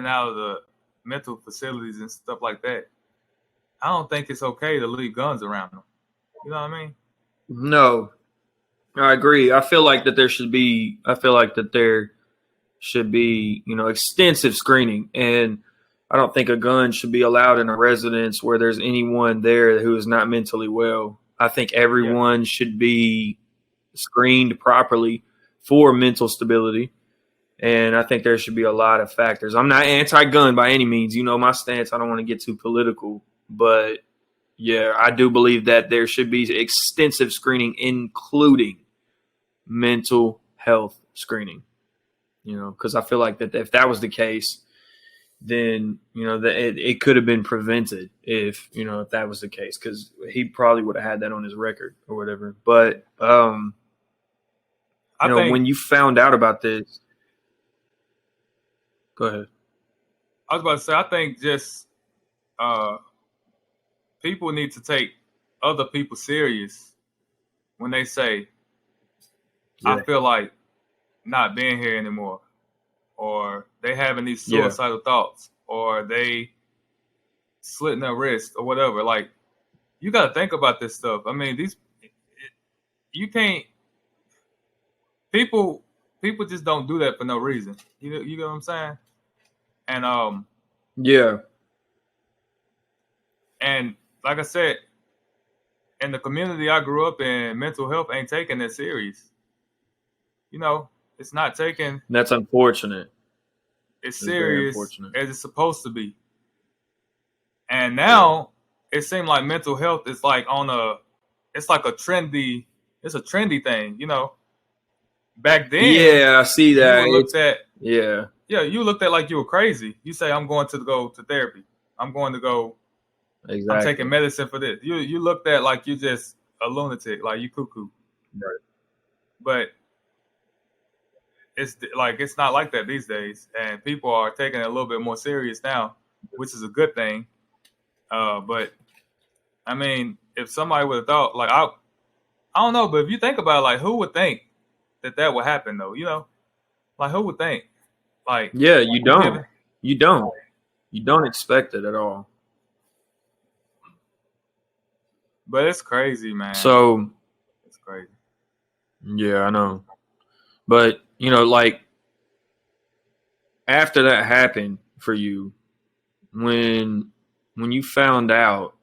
S2: out of the mental facilities and stuff like that, I don't think it's okay to leave guns around them. You know what I mean?
S1: No, I agree. I feel like that there should be you know, extensive screening, and I don't think a gun should be allowed in a residence where there's anyone there who is not mentally well. I think everyone should be screened properly for mental stability. And I think there should be a lot of factors. I'm not anti-gun by any means. You know my stance. I don't want to get too political. But, yeah, I do believe that there should be extensive screening, including mental health screening. You know, because I feel like that if that was the case, then, you know, it could have been prevented if that was the case, because he probably would have had that on his record or whatever. But, when you found out about this, go ahead.
S2: I was about to say, I think just people need to take other people serious when they say, I feel like not being here anymore, or they having these suicidal thoughts, or they slitting their wrist or whatever. Like, you got to think about this stuff. I mean, you can't. People just don't do that for no reason. You know what I'm saying? And
S1: yeah.
S2: And like I said, in the community I grew up in, mental health ain't taken that serious. You know, it's not taken.
S1: That's unfortunate.
S2: It's serious as it's supposed to be. And now it seems like mental health is like it's a trendy thing, you know. Back then,
S1: yeah, I see that.
S2: You looked at like you were crazy. You say, I'm going to go to therapy. I'm going to go. Exactly. I'm taking medicine for this. You looked at like you just a lunatic, like you cuckoo.
S1: Right.
S2: But it's not like that these days, and people are taking it a little bit more serious now, which is a good thing. But I mean, if somebody would have thought, like, I don't know, but if you think about it, like, who would think that would happen though? You know, like, who would think? Like,
S1: yeah, you don't expect it at all.
S2: But it's crazy, man.
S1: So
S2: it's crazy.
S1: Yeah, I know. But, like after that happened for you, when you found out,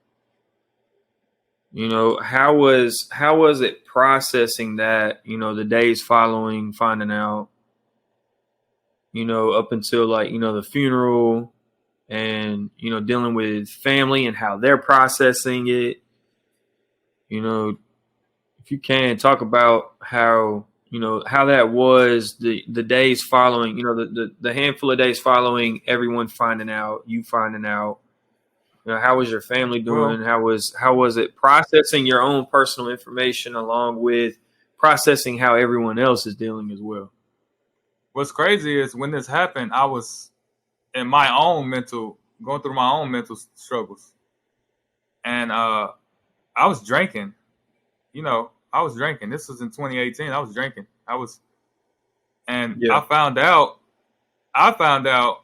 S1: how was it processing that, the days following finding out, up until like, the funeral and, dealing with family and how they're processing it, if you can talk about how, how that was the days following, the handful of days following everyone finding out, you finding out, how was your family doing?
S2: Well,
S1: how was it processing your own personal information along with processing how everyone else is dealing as well?
S2: what's crazy is when this happened, I was in my own going through my own mental struggles, and I was drinking. I was drinking. This was in 2018. I was drinking. And
S1: Yeah.
S2: I found out. I found out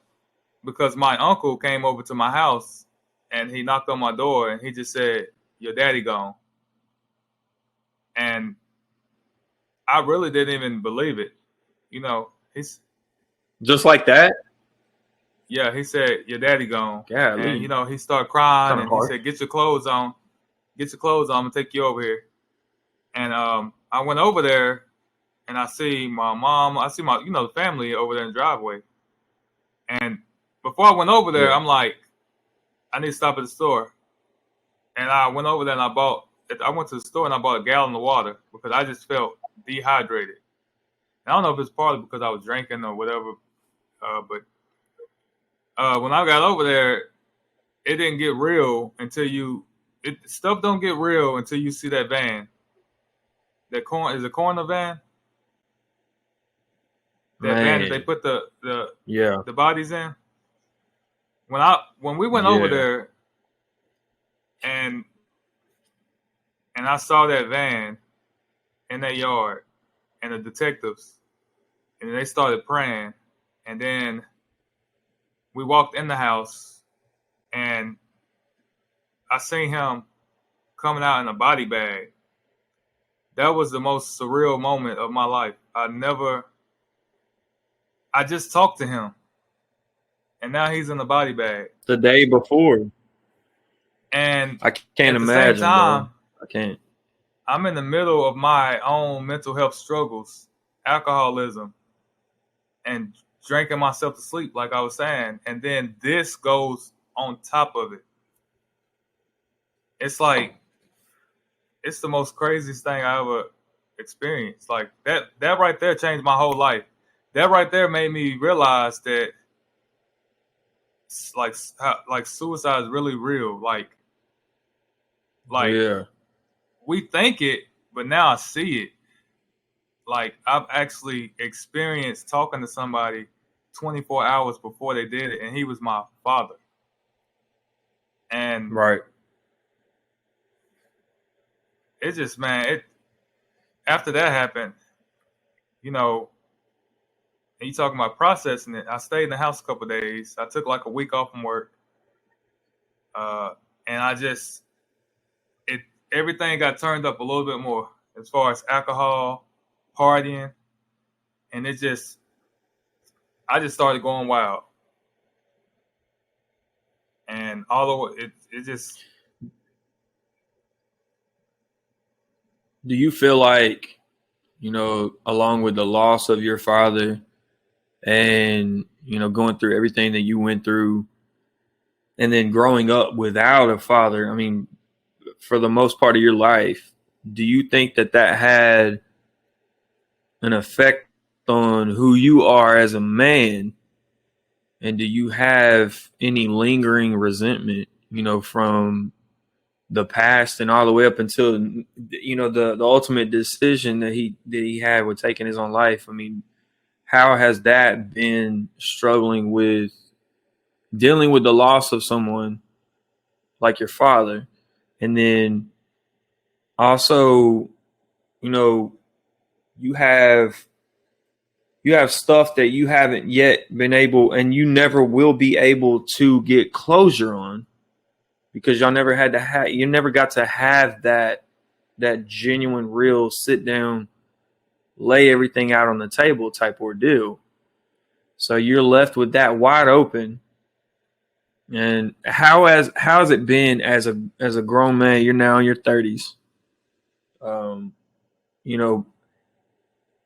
S2: because my uncle came over to my house, and he knocked on my door, and he just said, "Your daddy gone." And I really didn't even believe it. He's
S1: Just like that?
S2: Yeah, he said, "Your daddy gone." And
S1: Golly.
S2: he started crying,
S1: Kind of
S2: and he
S1: harsh.
S2: said, "Get your clothes on. Get your clothes on. I'm gonna take you over here." And I went over there, and I see my mom. I see my the family over there in the driveway. And before I went over there,
S1: Yeah.
S2: I'm like, I need to stop at the store. And I went over there and I went to the store and I bought a gallon of water because I just felt dehydrated. And I don't know if it's partly because I was drinking or whatever, but when I got over there, it didn't get real until stuff don't get real until you see that van. That corn is a corner van. That van that they
S1: Man.
S2: put the
S1: Yeah.
S2: the bodies in. When we went over
S1: Yeah.
S2: there and I saw that van in that yard and the detectives and they started praying and then we walked in the house and I seen him coming out in a body bag. That was the most surreal moment of my life. I just talked to him and now he's in a body bag.
S1: The day before.
S2: And
S1: I can't
S2: at the same
S1: imagine, bro.
S2: time,
S1: I can't.
S2: I'm in the middle of my own mental health struggles, alcoholism, and drinking myself to sleep, like I was saying. And then this goes on top of it. It's like, it's the most craziest thing I ever experienced. Like that right there changed my whole life. That right there made me realize that like suicide is really real. Like
S1: Yeah.
S2: we think it, but now I see it. Like I've actually experienced talking to somebody 24 hours before they did it, and he was my father. And
S1: Right.
S2: it just, man, after that happened, and you talking about processing it. I stayed in the house a couple of days. I took like a week off from work, and it everything got turned up a little bit more as far as alcohol, partying, and I just started going wild, and all of it just.
S1: Do you feel like, along with the loss of your father and, going through everything that you went through and then growing up without a father, I mean, for the most part of your life, do you think that had an effect on who you are as a man? And do you have any lingering resentment, from the past and all the way up until, the ultimate decision that he had with taking his own life? I mean, how has that been struggling with dealing with the loss of someone like your father? And then also, you know, you have stuff that you haven't yet been able and you never will be able to get closure on. because y'all never had to have, you never got to have that genuine, real sit down, lay everything out on the table type ordeal. So you're left with that wide open. And how has it been as a grown man? You're now in your 30s. You know,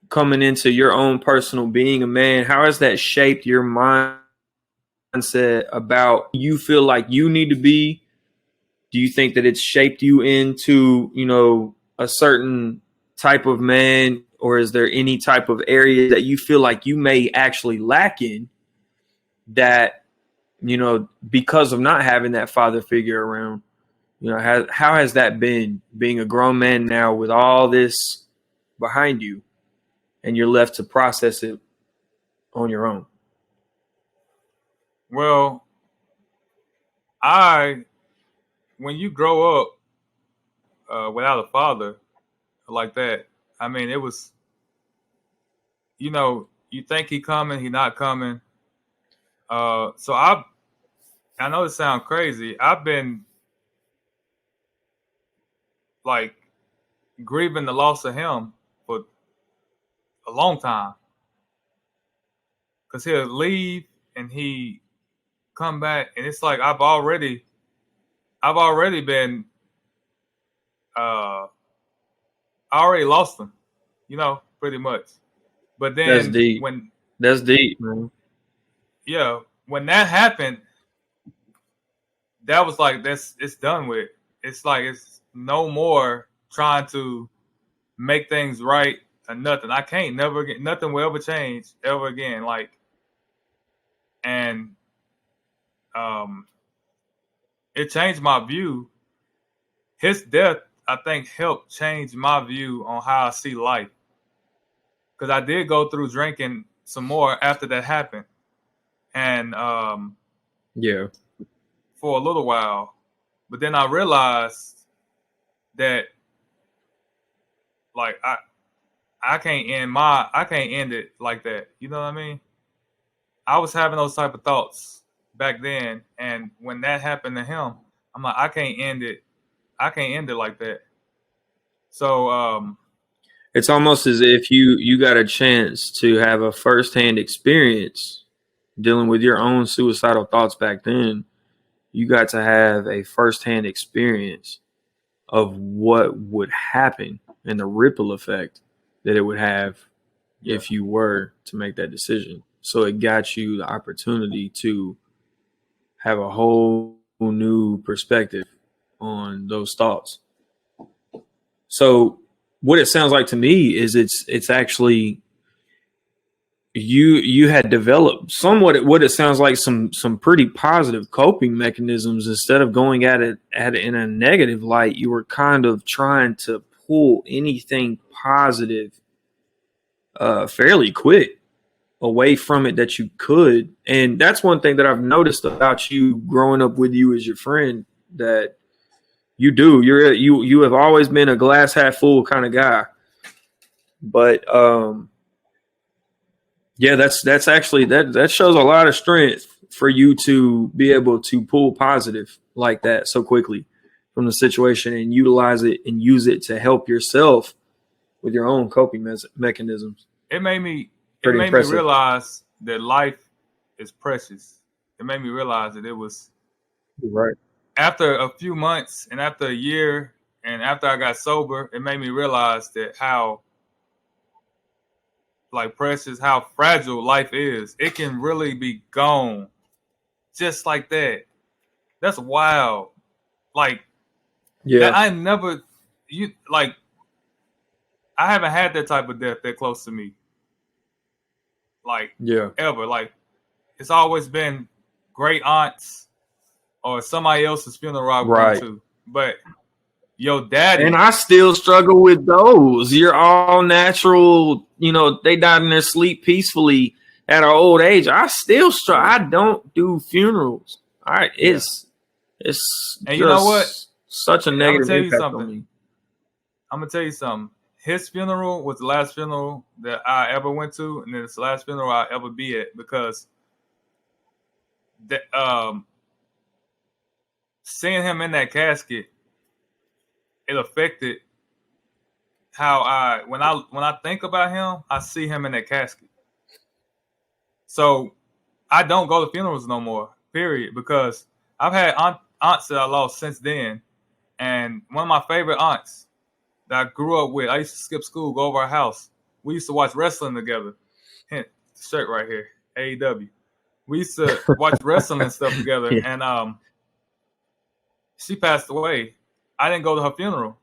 S1: coming into your own personal being a man, how has that shaped your mindset about you feel like you need to be? Do you think that it's shaped you into, a certain type of man, or is there any type of area that you feel like you may actually lack in that, because of not having that father figure around? How has that been, being a grown man now with all this behind you, and you're left to process it on your own?
S2: Well, when you grow up without a father like that, I mean, it was, you think he coming, he not coming. So I know it sounds crazy. I've been like grieving the loss of him for a long time, because he'll leave and he come back, and it's like I've already been I already lost him, pretty much. But then
S1: That's deep. That's deep, man.
S2: Yeah, when that happened, that was like, it's done with. It's like it's no more trying to make things right or nothing. I can't never get nothing will ever change ever again. Like, and it changed my view. His death, I think, helped change my view on how I see life. Because I did go through drinking some more after that happened, and
S1: yeah,
S2: for a little while, but then I realized that, like, I can't end it like that. You know what I mean? I was having those type of thoughts back then, and when that happened to him, I'm like, I can't end it. I can't end it like that. So
S1: it's almost as if you got a chance to have a firsthand experience dealing with your own suicidal thoughts back then. You got to have a firsthand experience of what would happen and the ripple effect that it would have if you were to make that decision. So it got you the opportunity to have a whole new perspective on those thoughts. So what it sounds like to me is it's actually you had developed somewhat what it sounds like some pretty positive coping mechanisms. Instead of going at it in a negative light, you were kind of trying to pull anything positive fairly quick away from it that you could. And that's one thing that I've noticed about you growing up with you as your friend, that you have always been a glass half full kind of guy. But yeah, that's actually that shows a lot of strength for you to be able to pull positive like that so quickly from the situation and utilize it and use it to help yourself with your own coping mechanisms.
S2: It made me realize that life is precious. It made me realize that it was
S1: right.
S2: After a few months and after a year and after I got sober, it made me realize that how precious, how fragile life is. It can really be gone just like that. That's wild. Like,
S1: yeah,
S2: I haven't had that type of death that close to me. Like,
S1: yeah,
S2: ever. Like, it's always been great aunts or somebody else's funeral I've gone to. But your daddy.
S1: And I still struggle with those. You're all natural, they died in their sleep peacefully at our old age. I still struggle. I don't do funerals. All right. It's
S2: and you know what?
S1: Such a negative impact on me.
S2: I'm gonna tell you something. His funeral was the last funeral that I ever went to, and it's the last funeral I'll ever be at, because seeing him in that casket, it affected how when I think about him, I see him in that casket. So I don't go to funerals no more, period, because I've had aunts that I lost since then. And one of my favorite aunts that I grew up with, I used to skip school, go over our house. We used to watch wrestling together. Hint, shirt right here, AEW. We used to watch wrestling and stuff together.
S1: Yeah.
S2: And she passed away. I didn't go to her funeral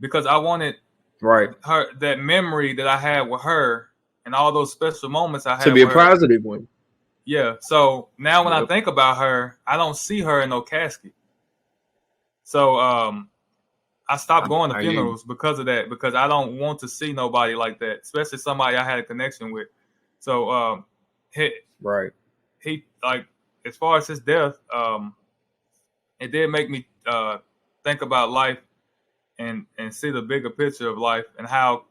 S2: because I wanted her, that memory that I had with her and all those special moments I had
S1: to be a
S2: with her.
S1: positive one.
S2: Yeah. So now when I think about her, I don't see her in no casket. So I stopped going to funerals because of that, because I don't want to see nobody like that, especially somebody I had a connection with. So he like, as far as his death, it did make me think about life and see the bigger picture of life and how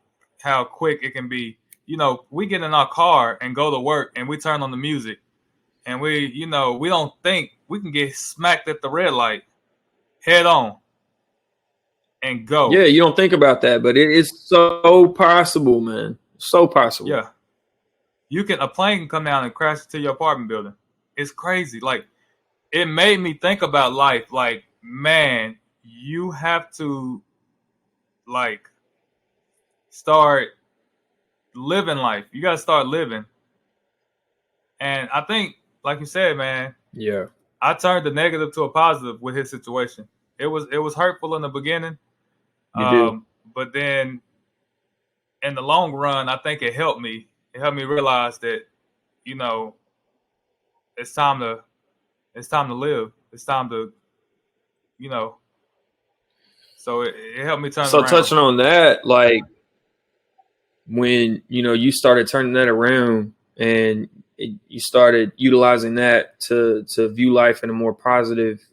S2: quick it can be. You know, we get in our car and go to work and we turn on the music and we don't think we can get smacked at the red light head on and go.
S1: Yeah, you don't think about that, but it is so possible, man. So possible.
S2: Yeah. A plane can come down and crash into your apartment building. It's crazy. Like, it made me think about life. Like, man, you have to, like, start living life. You got to start living. And I think, like you said, man,
S1: yeah,
S2: I turned the negative to a positive with his situation. It was hurtful in the beginning. But then in the long run, I think it helped me. It helped me realize that, you know, it's time to live. It's time to, you know. So it helped me turn around.
S1: So touching on that, like, when, you know, you started turning that around and you started utilizing that to view life in a more positive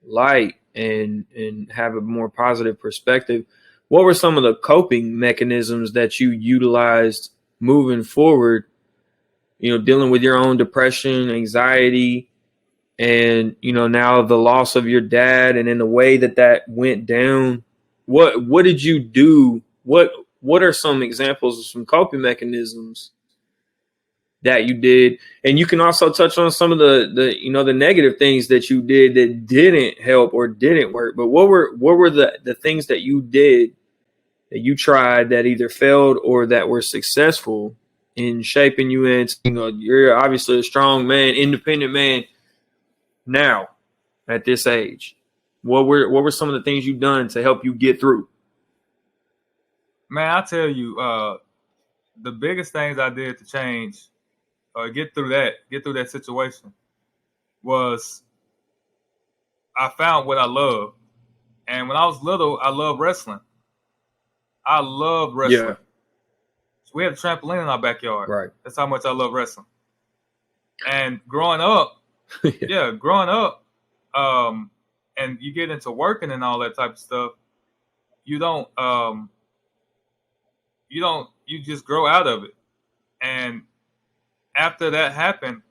S1: light and have a more positive perspective, what were some of the coping mechanisms that you utilized moving forward, you know, dealing with your own depression, anxiety, and, you know, now the loss of your dad, and in the way that went down? What did you do? What are some examples of some coping mechanisms that you did? And you can also touch on some of the you know, the negative things that you did that didn't help or didn't work. But what were the things that you did, that you tried, that either failed or that were successful in shaping you into, you know, you're obviously a strong man, independent man now at this age? What were some of the things you've done to help you get through?
S2: Man, I tell you, the biggest things I did to change or get through that situation was I found what I love. And when I was little, I loved wrestling. I loved wrestling.
S1: Yeah.
S2: So we had a trampoline in our backyard.
S1: Right.
S2: That's how much I love wrestling. And growing up, and you get into working and all that type of stuff, you just grow out of it. And after that happened,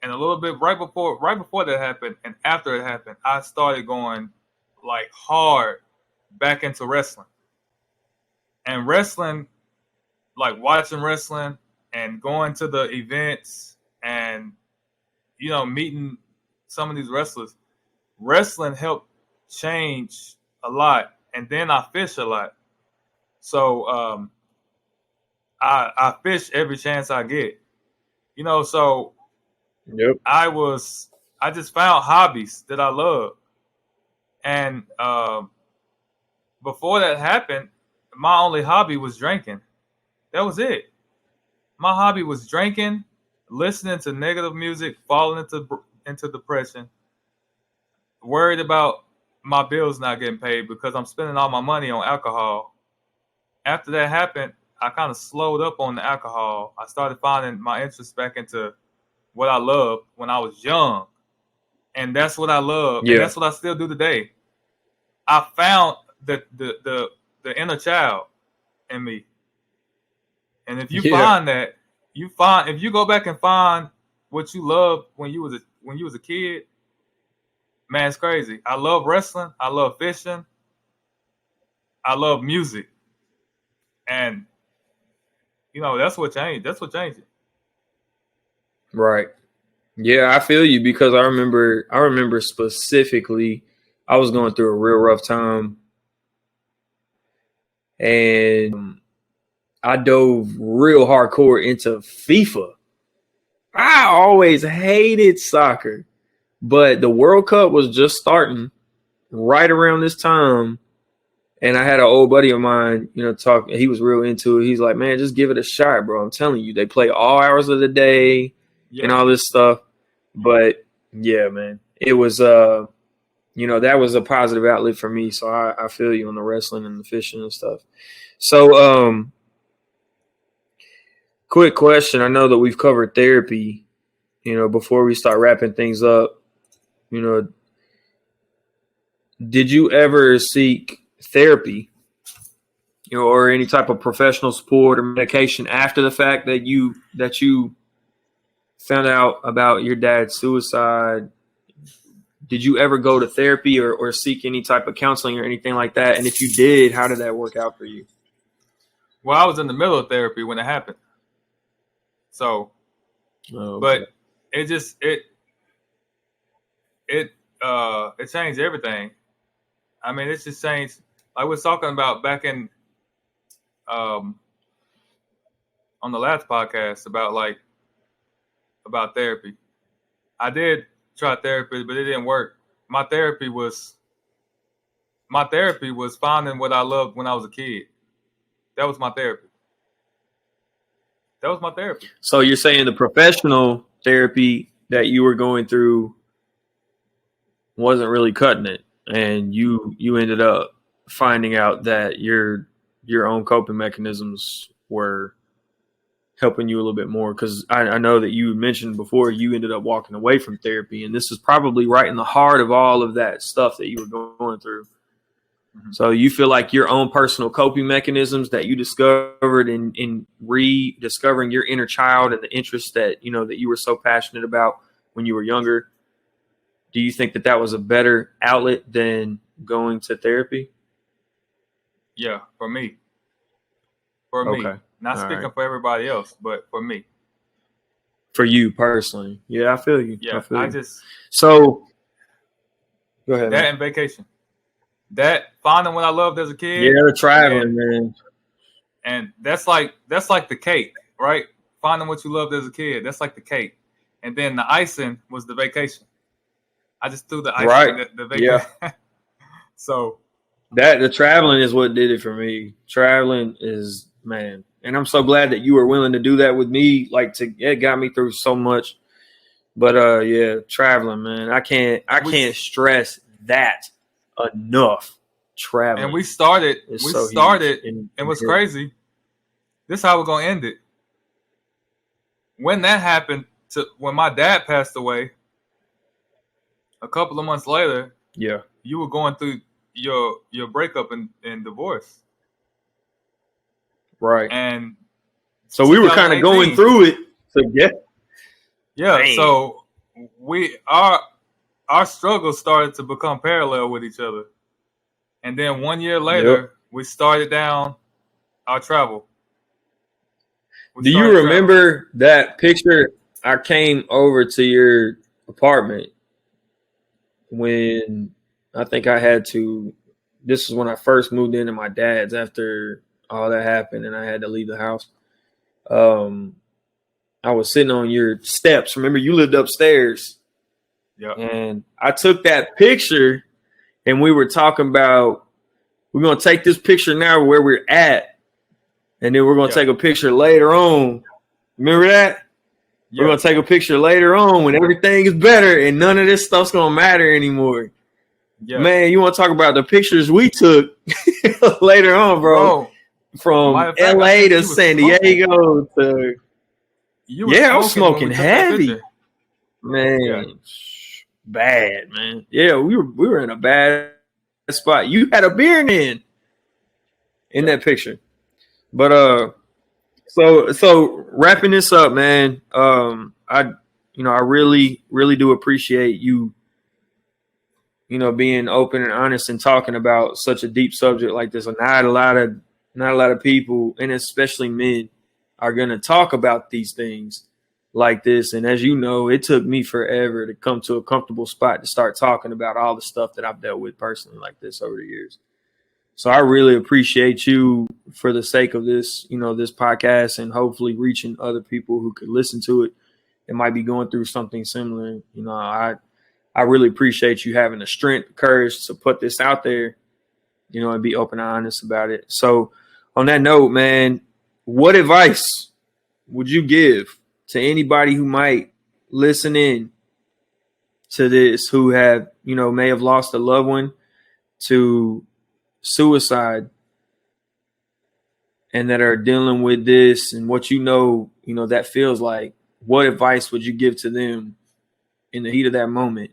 S2: and a little bit right before that happened, and after it happened, I started going like hard back into wrestling. And wrestling, like watching wrestling and going to the events and, you know, meeting some of these wrestlers, wrestling helped change a lot. And then I fish a lot. So I fish every chance I get. You know, so
S1: yep.
S2: I just found hobbies that I love. And before that happened, my only hobby was drinking. That was it. My hobby was drinking, listening to negative music, falling into depression, worried about my bills not getting paid because I'm spending all my money on alcohol. After that happened, I kind of slowed up on the alcohol. I started finding my interest back into what I loved when I was young. And that's what I love. Yeah. And that's what I still do today. I found the inner child in me. And if you find that, if you go back and find what you loved when you was a kid, Man, it's crazy. I love wrestling. I love fishing. I love music. And, that's what changed. That's what changed it.
S1: Right. Yeah, I feel you because I remember specifically I was going through a real rough time and I dove real hardcore into FIFA. I always hated soccer, but the World Cup was just starting right around this time. And I had an old buddy of mine, talk. He was real into it. He's like, man, just give it a shot, bro. I'm telling you, they play all hours of the day and
S2: Yeah.
S1: all this stuff. But yeah, man, it was, that was a positive outlet for me. So I feel you on the wrestling and the fishing and stuff. So, quick question. I know that we've covered therapy, before we start wrapping things up, did you ever seek therapy, or any type of professional support or medication after the fact that you found out about your dad's suicide? Did you ever go to therapy or seek any type of counseling or anything like that? And if you did, how did that work out for you?
S2: Well, I was in the middle of therapy when it happened. So, but it just it changed everything. I mean, it's just changed. I was talking about back in on the last podcast about therapy. I did try therapy, but it didn't work. My therapy was finding what I loved when I was a kid. That was my therapy.
S1: So you're saying the professional therapy that you were going through wasn't really cutting it, and you ended up finding out that your own coping mechanisms were helping you a little bit more, because I know that you mentioned before you ended up walking away from therapy, and this is probably right in the heart of all of that stuff that you were going through. Mm-hmm. So you feel like your own personal coping mechanisms that you discovered in rediscovering your inner child and the interests that that you were so passionate about when you were younger, do you think that was a better outlet than going to therapy?
S2: Yeah, for me. Okay. Not speaking for everybody else, but for me.
S1: For you personally. Yeah, I feel you.
S2: Yeah,
S1: So, go ahead.
S2: That and vacation. That finding what I loved as a kid.
S1: Yeah, the traveling, man.
S2: And that's like the cake, right? Finding what you loved as a kid. That's like the cake. And then the icing was the vacation. I just threw the icing.
S1: Right.
S2: The vacation.
S1: Yeah.
S2: So.
S1: The traveling is what did it for me. Traveling is, man. And I'm so glad that you were willing to do that with me. It got me through so much. But yeah, traveling, man. I can't stress that enough. Traveling.
S2: And we started and what's crazy, this is how we're gonna end it. When that happened when my dad passed away, a couple of months later,
S1: yeah,
S2: you were going through your breakup and divorce.
S1: Right.
S2: And
S1: so we were kind of going through it. So
S2: yeah. Dang. So our struggles started to become parallel with each other. And then 1 year later, we started down our travel.
S1: Do you remember that picture? I came over to your apartment when I think I had to. This is when I first moved into my dad's after all that happened, and I had to leave the house. I was sitting on your steps. Remember, you lived upstairs.
S2: Yeah.
S1: And I took that picture, and we were talking about we're going to take this picture now where we're at, and then we're going to take a picture later on. Remember that? Yeah. We're going to take a picture later on when everything is better and none of this stuff's going to matter anymore. Yeah. Man, you want to talk about the pictures we took later on, bro? From LA to San Diego to I was smoking heavy. Man, bad, man. Yeah, we were in a bad spot. You had a beer in that picture. But so wrapping this up, man, I really, really do appreciate you being open and honest and talking about such a deep subject like this. Not a lot of people, and especially men, are going to talk about these things like this. And as you know, it took me forever to come to a comfortable spot to start talking about all the stuff that I've dealt with personally like this over the years. So I really appreciate you for the sake of this, this podcast, and hopefully reaching other people who could listen to it and might be going through something similar. I really appreciate you having the strength, courage to put this out there, and be open and honest about it. So on that note, man, what advice would you give to anybody who might listen in to this, who have, may have lost a loved one to suicide and that are dealing with this and what that feels like? What advice would you give to them in the heat of that moment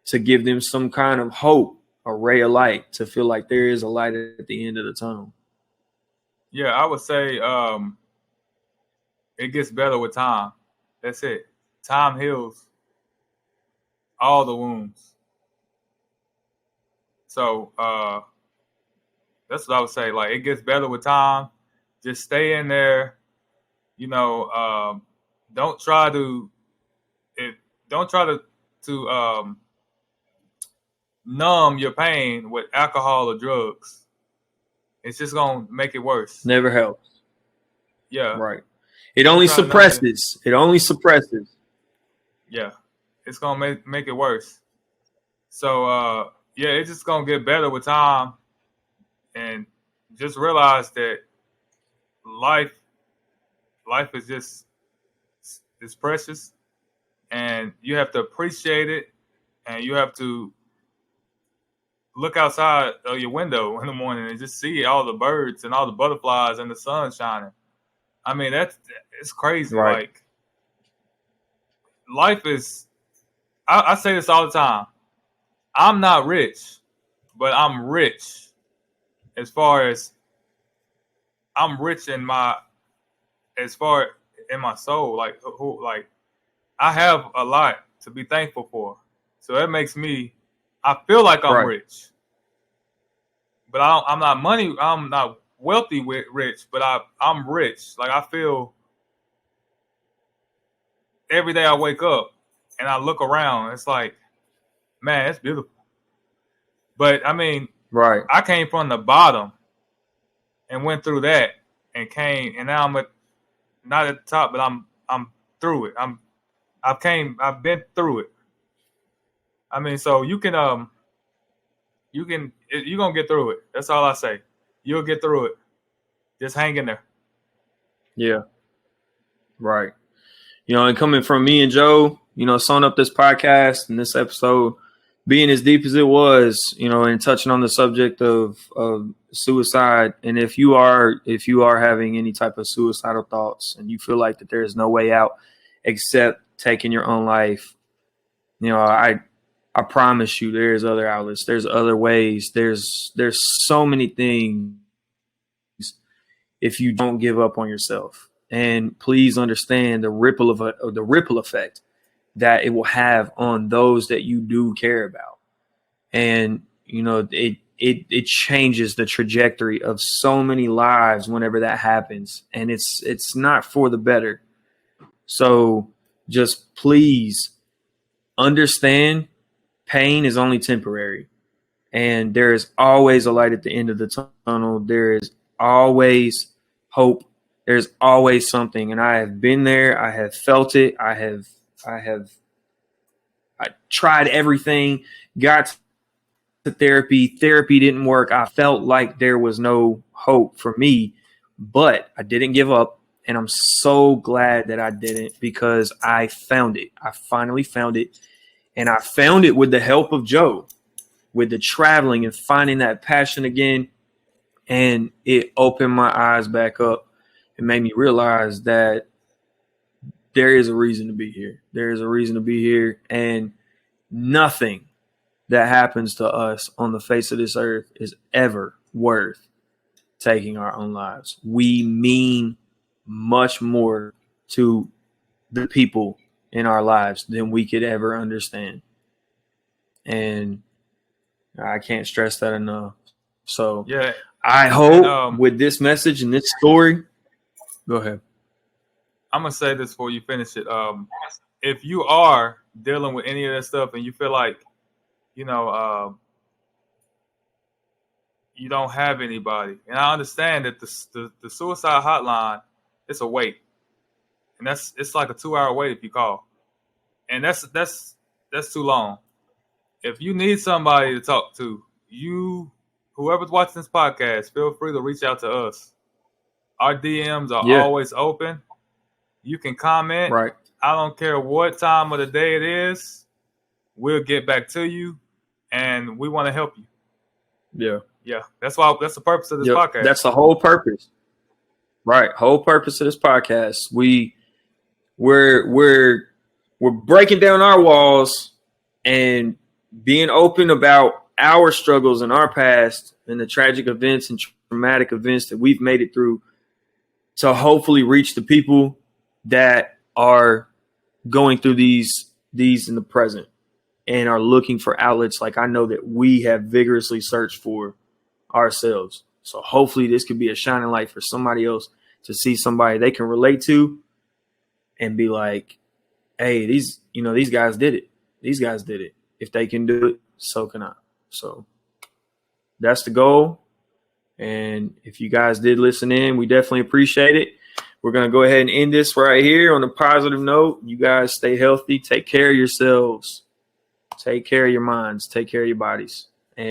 S1: to give them some kind of hope, a ray of light, to feel like there is a light at the end of the tunnel?
S2: Yeah, I would say it gets better with time. That's it. Time heals all the wounds. So that's what I would say. Like, it gets better with time. Just stay in there. Don't try to numb your pain with alcohol or drugs. It's just gonna make it worse.
S1: Never helps.
S2: Yeah.
S1: Right. It only suppresses. It only suppresses.
S2: Yeah. It's gonna make it worse. So it's just gonna get better with time, and just realize that life is just, it's precious, and you have to appreciate it, and you have to look outside of your window in the morning and just see all the birds and all the butterflies and the sun shining. I mean, it's crazy.
S1: Right.
S2: Like, life is, I say this all the time. I'm not rich, but I'm rich as far as I'm rich in my soul. Like, I have a lot to be thankful for. So that makes me, I feel like I'm rich, but I'm not wealthy with rich, but I'm rich. Like, I feel every day I wake up and I look around, it's like, man, it's beautiful. But I mean, I came from the bottom and went through that and came, and now I'm not at the top, but I'm through it. I've been through it. I mean, so you're gonna get through it. That's all I say. You'll get through it. Just hang in there.
S1: Yeah. Right. And coming from me and Joe, sewing up this podcast and this episode, being as deep as it was, and touching on the subject of suicide. And if you are having any type of suicidal thoughts and you feel like that there is no way out except taking your own life, I promise you there's other outlets. There's other ways. There's so many things if you don't give up on yourself. And please understand the ripple effect that it will have on those that you do care about. And, it changes the trajectory of so many lives whenever that happens. And it's not for the better. So just please understand pain is only temporary. And there is always a light at the end of the tunnel. There is always hope. There's always something. And I have been there. I have felt it. I tried everything, got to therapy. Therapy didn't work. I felt like there was no hope for me, but I didn't give up. And I'm so glad that I didn't, because I found it. I finally found it. And I found it with the help of Joe, with the traveling and finding that passion again. And it opened my eyes back up and made me realize that there is a reason to be here. There is a reason to be here. And nothing that happens to us on the face of this earth is ever worth taking our own lives. We mean much more to the people in our lives than we could ever understand. And I can't stress that enough. So
S2: yeah,
S1: I hope with this message and this story, go ahead.
S2: I'm gonna say this before you finish it. If you are dealing with any of that stuff and you feel like, you know, you don't have anybody, and I understand that the suicide hotline, it's a wait, and it's like a 2-hour wait if you call, and that's too long. If you need somebody to talk to, whoever's watching this podcast, feel free to reach out to us. Our DMs are always open. You can comment.
S1: Right.
S2: I don't care what time of the day it is. We'll get back to you, and we want to help you.
S1: Yeah.
S2: Yeah. That's the purpose of this podcast.
S1: That's the whole purpose. Right. Whole purpose of this podcast. We're breaking down our walls and being open about our struggles in our past and the tragic events and traumatic events that we've made it through to hopefully reach the people that are going through these in the present and are looking for outlets like I know that we have vigorously searched for ourselves. So hopefully this could be a shining light for somebody else to see somebody they can relate to and be like, hey, these guys did it. These guys did it. If they can do it, so can I. So that's the goal. And if you guys did listen in, we definitely appreciate it. We're going to go ahead and end this right here on a positive note. You guys stay healthy. Take care of yourselves. Take care of your minds. Take care of your bodies. And